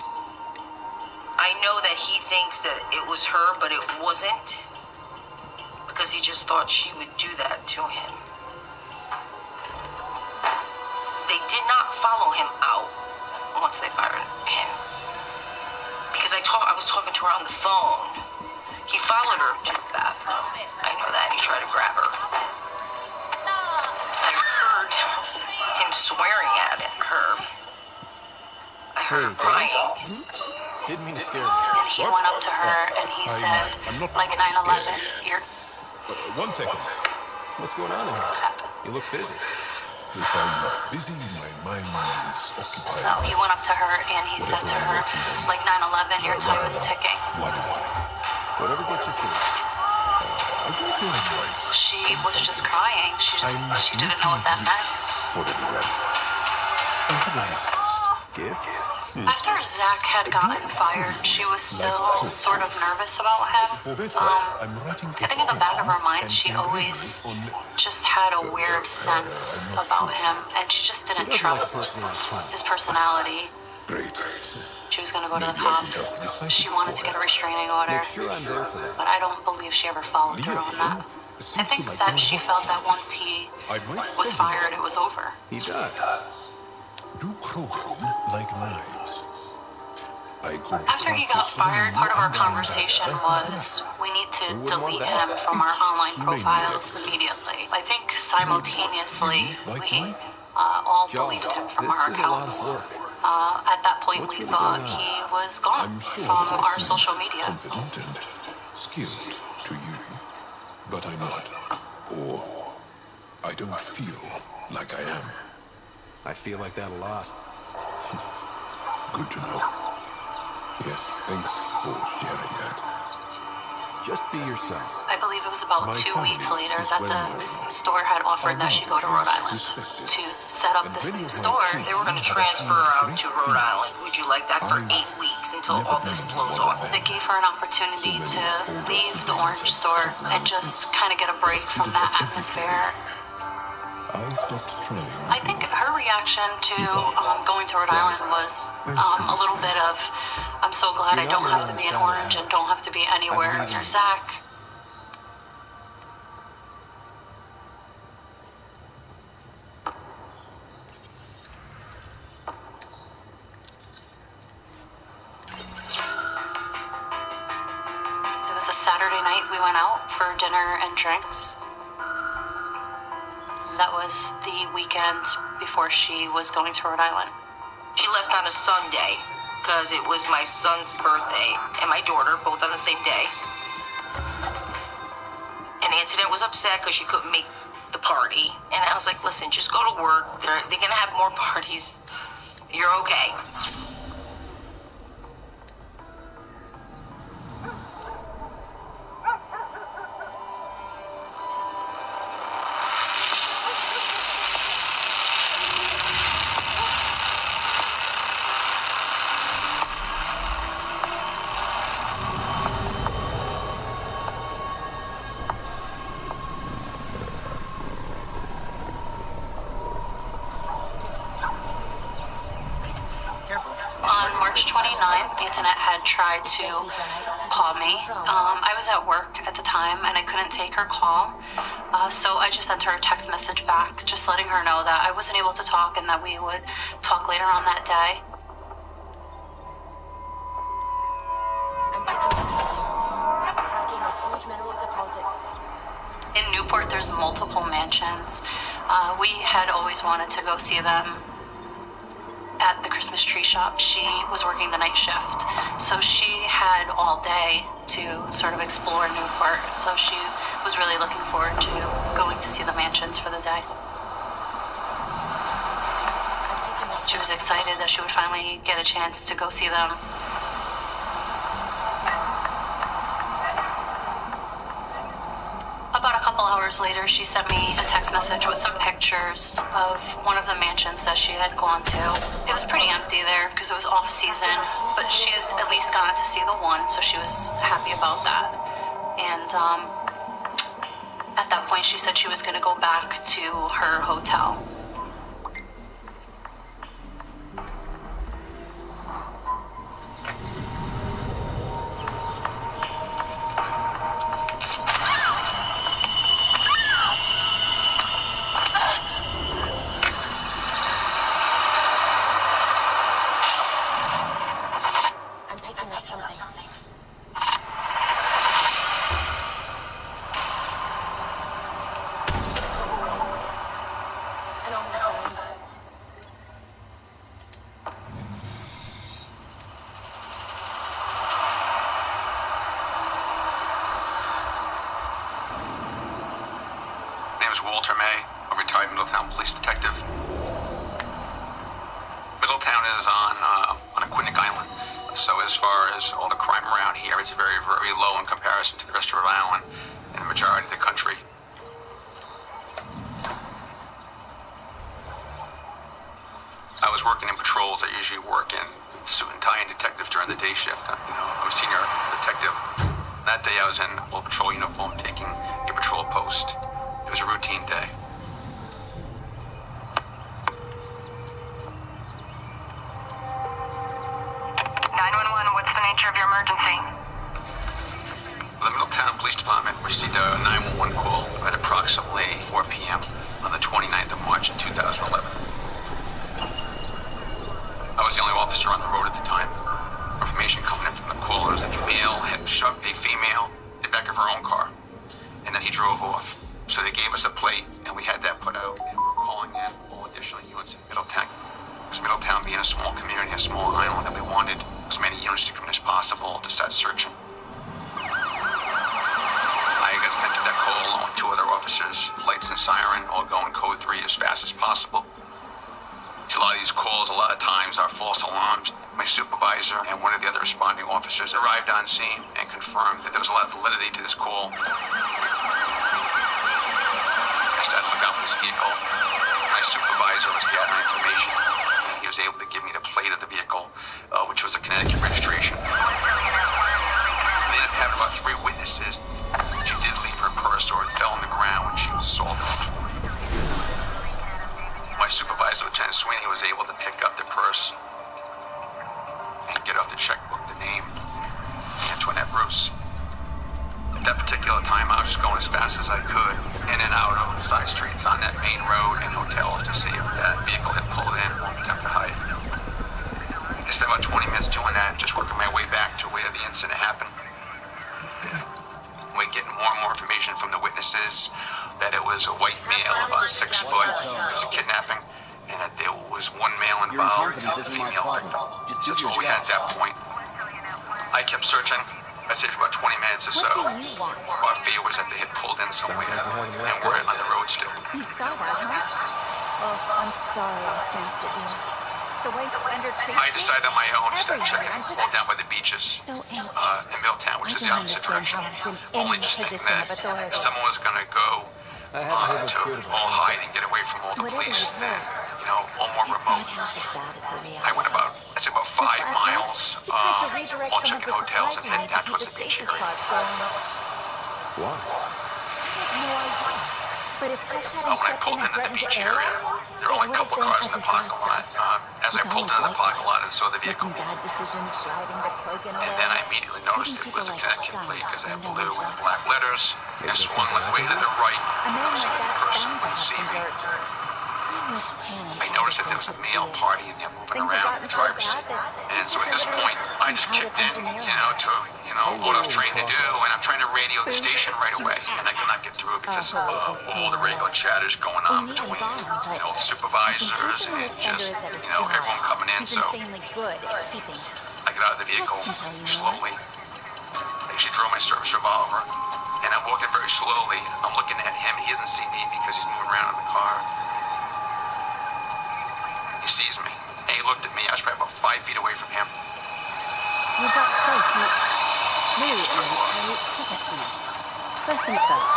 I know that he thinks that it was her, but it wasn't, because he just thought she would do that to him. They did not follow him out once they fired him, because I was talking to her on the phone. He followed her to the bathroom. I know that. He tried to grab her. I heard him swearing at her. I heard her crying. Didn't mean to scare you. And he went up to her and he said, I'm not like 9/11, you're... 1 second. What's going on in here? You look busy. If I'm busy, my mind is occupied. So he went up to her and he said to her, like 9/11, your time is ticking. Whatever gets you through. She was just crying. She didn't know what that meant. Gifts? After Zach had gotten fired, she was still sort of nervous about him. I think in the back of her mind, she always just had a weird sense about him, and she just didn't trust his personality. She was going to go to the cops. She wanted to get a restraining order, but I don't believe she ever followed through on that. I think that she felt that once he was fired, it was over. He does. Do probe him like knives. After he got fired, part of our conversation was we need to delete him from our online profiles immediately. I think simultaneously we all deleted him from our accounts. At that point, we thought he was gone from our social media. Confident and skilled to you, but I'm not. Or I don't feel like I am. I feel like that a lot. Good to know. Yes, thanks for sharing that. Just be yourself. I believe it was about 2 weeks later that the store had offered that she go to Rhode Island to set up this new store. They were going to transfer out to Rhode Island. Would you like that for 8 weeks until all this blows off? They gave her an opportunity to leave the orange store and just kind of get a break from that atmosphere. I think her reaction to going to Rhode Island was a little bit of, I'm so glad I don't have to be in Orange and don't have to be anywhere near Zach. It was a Saturday night. We went out for dinner and drinks. That was the weekend before she was going to Rhode Island. She left on a Sunday because it was my son's birthday and my daughter, both on the same day. And Antoinette was upset because she couldn't make the party. And I was like, listen, just go to work. They're going to have more parties. You're okay. March 29th, Antoinette had tried to call me. I was at work at the time and I couldn't take her call. So I just sent her a text message back, just letting her know that I wasn't able to talk and that we would talk later on that day. Tracking a huge mineral deposit. In Newport, there's multiple mansions. We had always wanted to go see them at the Christmas tree shop. She was working the night shift, so she had all day to sort of explore Newport. So she was really looking forward to going to see the mansions for the day. She was excited that she would finally get a chance to go see them. About a couple hours later, she sent me a text message with some pictures of one of the mansions that she had gone to. It was pretty empty there because it was off season, but she had at least gotten to see the one, so she was happy about that. And at that point, she said she was going to go back to her hotel. is Walter May, a retired Middletown police detective. Middletown is on Aquinic Island, so as far as all the crime around here, it's very, very low in comparison to the rest of Rhode Island and the majority of the country. I was working in patrols. I usually work in suit and tie and detectives during the day shift. I'm a senior detective. That day I was in full patrol uniform taking a patrol post. It was a routine day. What's the nature of your emergency? The Middletown Police Department received a 911 call at approximately 4 p.m. on the 29th of March in 2011. I was the only officer on the road at the time. Information coming in from the caller is that a male had shoved a female in the back of her own car, and then he drove off. So they gave us a plate, and we had that put out, and we were calling in all additional units in Middletown. Because Middletown being a small community, a small island, and we wanted as many units to come as possible to start searching. I got sent to that call along with 2 other officers, lights and siren, all going code 3 as fast as possible. A lot of these calls, a lot of times, are false alarms. My supervisor and one of the other responding officers arrived on scene and confirmed that there was a lot of validity to this call. I started to look out for this vehicle. My supervisor was gathering information, and he was able to give me the plate of the vehicle, which was a Connecticut registration. They ended up having about 3 witnesses. She did leave her purse, or it fell on the ground when she was assaulted. My supervisor, Lieutenant Sweeney, was able to pick up the purse and get off the checkbook the name, Antoinette Bruce. At that particular time, I was just going as fast as I could in and out of the side streets on that main road and hotels to see if that vehicle had pulled in or attempted to hide. I spent about 20 minutes doing that, just working my way back to where the incident happened. We're getting more and more information from the witnesses that it was a white male, about 6 foot. It was a kidnapping, and that there was 1 male involved and a female victim. That's all we had at that point. I kept searching. I stayed for about 20 minutes or so. Our fear was that they had pulled in somewhere and were on the road still. You saw that, huh? Oh, I'm sorry I snapped at you. The way Spender treats I decided on my own to start checking all down by the beaches in Middletown, which is the opposite direction. Only just thinking that if someone was going to go to all hide and get away from all the police, then, all more remote. I went about 5 miles, all checking hotels and heading down towards the beach area. Why? I have no idea. But if Pesh hadn't When I pulled into the beach area, there were only a couple of cars in the parking lot. As I pulled into the parking lot and saw the vehicle, and then I immediately noticed it was a Connecticut plate because it had blue and black letters, and swung way to the right, so that the person wouldn't see me. I noticed that there was a male party in there moving around in the driver's seat. And so at this point, I just kicked in, to what I was trying to do, and I'm trying to radio the station right away, and I could not get through because of all the regular chatters going on between, the supervisors and just, everyone coming in. So I get out of the vehicle slowly. I usually draw my service revolver, and I'm walking very slowly. I'm looking at him. He doesn't see me because he's moving around in the car. He sees me, and he looked at me. I was probably about 5 feet away from him. You got safe. Really, very professional. First things first,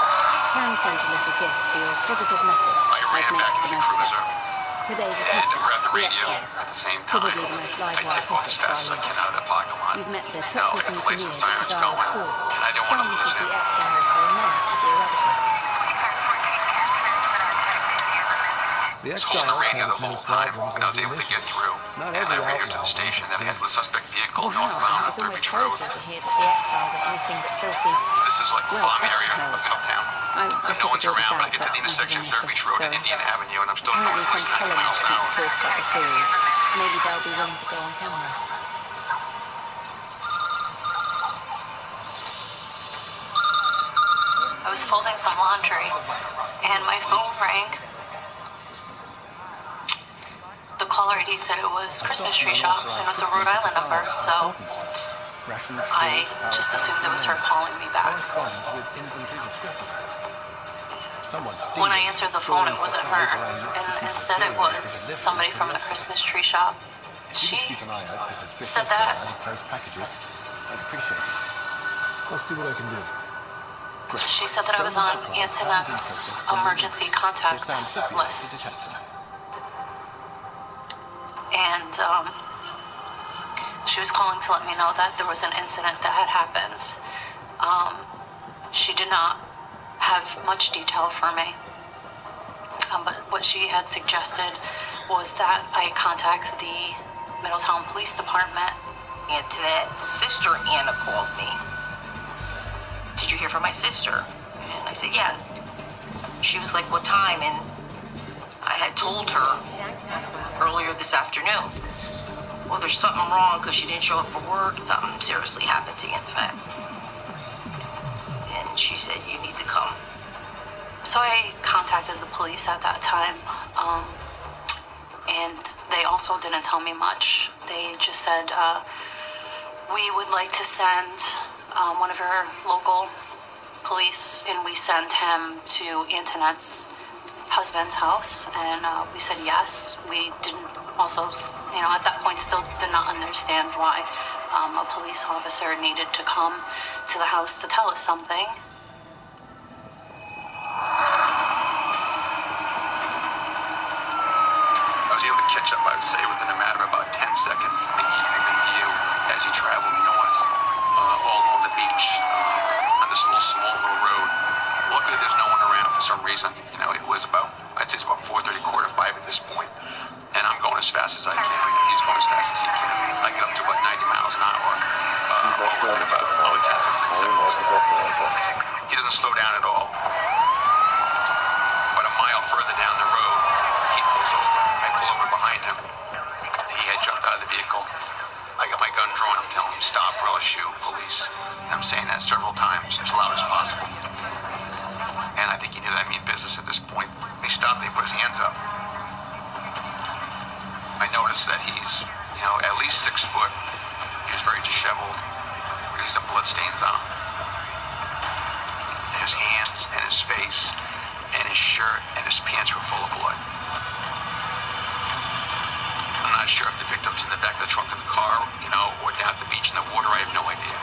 Karen sent a little gift for your positive message. I ran back into the cruiser. Today's a and test. grabbed the radio at the same time. Probably the most live I take off as fast as I can out of the parking lot. He's met the I treacherous got the lights and mutineers at sirens the going, Dial Court. and I didn't want to lose him. The exiles were a menace to be eradicated. The I was holding the radio the whole time, and I was able to initiative. get through. Not And I every radioed to the outlaw station that I had the suspect vehicle Wow, northbound on it's Third almost Beach Road. closer to hear that the exiles are anything but filthy. This is like the farm area of ex-males. Middletown. I No one's should around, but I out, get to the but intersection of I'm Third Beach Road and so Indian Avenue, and I'm still going apparently less some than 90 miles an columnists hour. keep talk about the series. Maybe they'll be willing to go on camera. I was folding some laundry, and my phone rang. The caller ID said it was Christmas tree shop, and it was a Rhode Island number, so I just assumed it was her calling me back. when I answered the phone, it wasn't her, and instead it was somebody from the Christmas tree shop. She said that. I'd appreciate it. I'll see what I can do. She said that I was on Antonette's emergency contact list. And she was calling to let me know that there was an incident that had happened. She did not have much detail for me. But what she had suggested was that I contact the Middletown Police Department. Antonette's sister Anna called me. Did you hear from my sister? And I said, yeah. She was like, what time? And I had told her earlier this afternoon, well, there's something wrong because she didn't show up for work and something seriously happened to Antonette. And she said, you need to come. So I contacted the police at that time, and they also didn't tell me much. They just said, we would like to send one of your local police, and we sent him to Antonette's husband's house, and we said yes. We didn't also, at that point still did not understand why a police officer needed to come to the house to tell us something. I was able to catch up, I would say, within a matter of about 10 seconds and keep him in view as he traveled north all along the beach on this small little road. Luckily, there's no one around for some reason. It was about, I'd say it's about 4:30, 4:45 at this point, and I'm going as fast as I can, and he's going as fast as he can. I get up to about 90 miles an hour over about 10, 15 seconds. He doesn't slow down at all. About a mile further down the road, he pulls over. I pull over behind him. He had jumped out of the vehicle. I got my gun drawn. I'm telling him, stop or I'll shoot, police. And I'm saying that several times, as loud as possible. And I think he knew that I mean business at this point. He stopped and he put his hands up. I noticed that he's, at least 6 foot. He was very disheveled. With some bloodstains on him. His hands and his face and his shirt and his pants were full of blood. I'm not sure if the victim's in the back of the trunk of the car, or down at the beach in the water. I have no idea.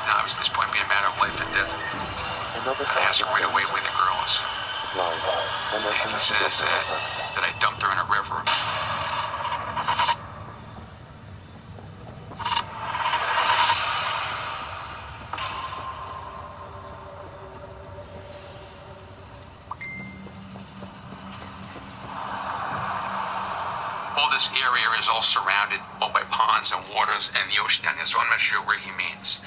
Now, obviously, this point being a matter of life and death. I asked him right away where the girl is. And he says that I dumped her in a river. This area is all surrounded by ponds and waters and the ocean down there, so I'm not sure where he means.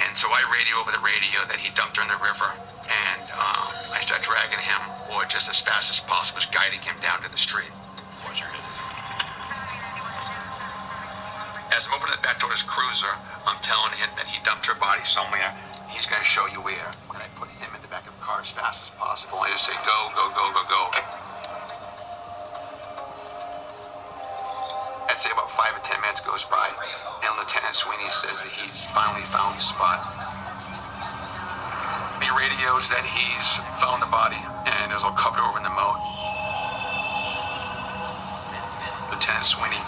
And so I radio over the radio that he dumped her in the river, and I start dragging him, or just as fast as possible, just guiding him down to the street. As I'm opening the back door of his cruiser, I'm telling him that he dumped her body somewhere. He's going to show you where. And I put him in the back of the car as fast as possible. I just say, go, go, go, go, go. I'd say about 5 or 10 minutes goes by, and Lieutenant Sweeney says that he's finally found the spot. He radios that he's found the body, and it was all covered over in the moat. Lieutenant Sweeney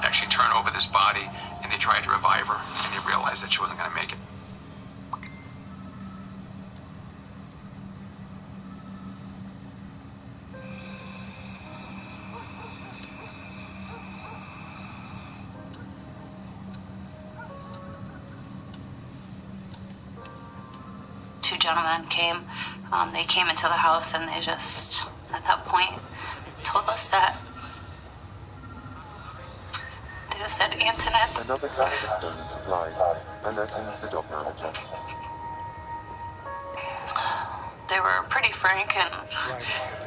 actually turned over this body, and they tried to revive her, and they realized that she wasn't going to make it. Two gentlemen came. They came into the house, and they just, at that point, told us that they just said, Antonette. Another cache of stolen supplies, alerting the dock manager. They were pretty frank and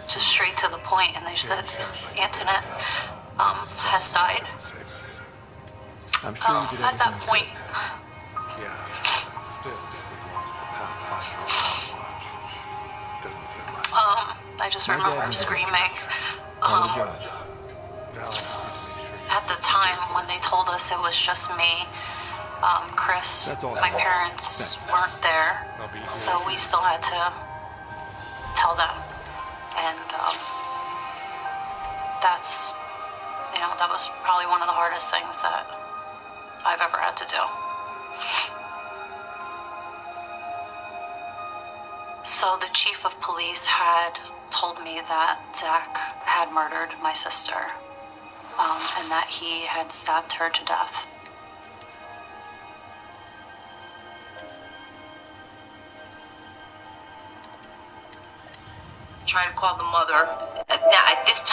just straight to the point, and they said Antonette has died. I'm sure you did at that point. Yeah, but still, we lost the Pathfinder watch. Doesn't sound like. I just remember screaming. At the time when they told us it was just me, Chris, my parents weren't there, so we still had to tell them. And that's, that was probably one of the hardest things that I've ever had to do. So the chief of police had told me that Zach had murdered my sister, and that he had stabbed her to death. Trying to call the mother. Now, at this time,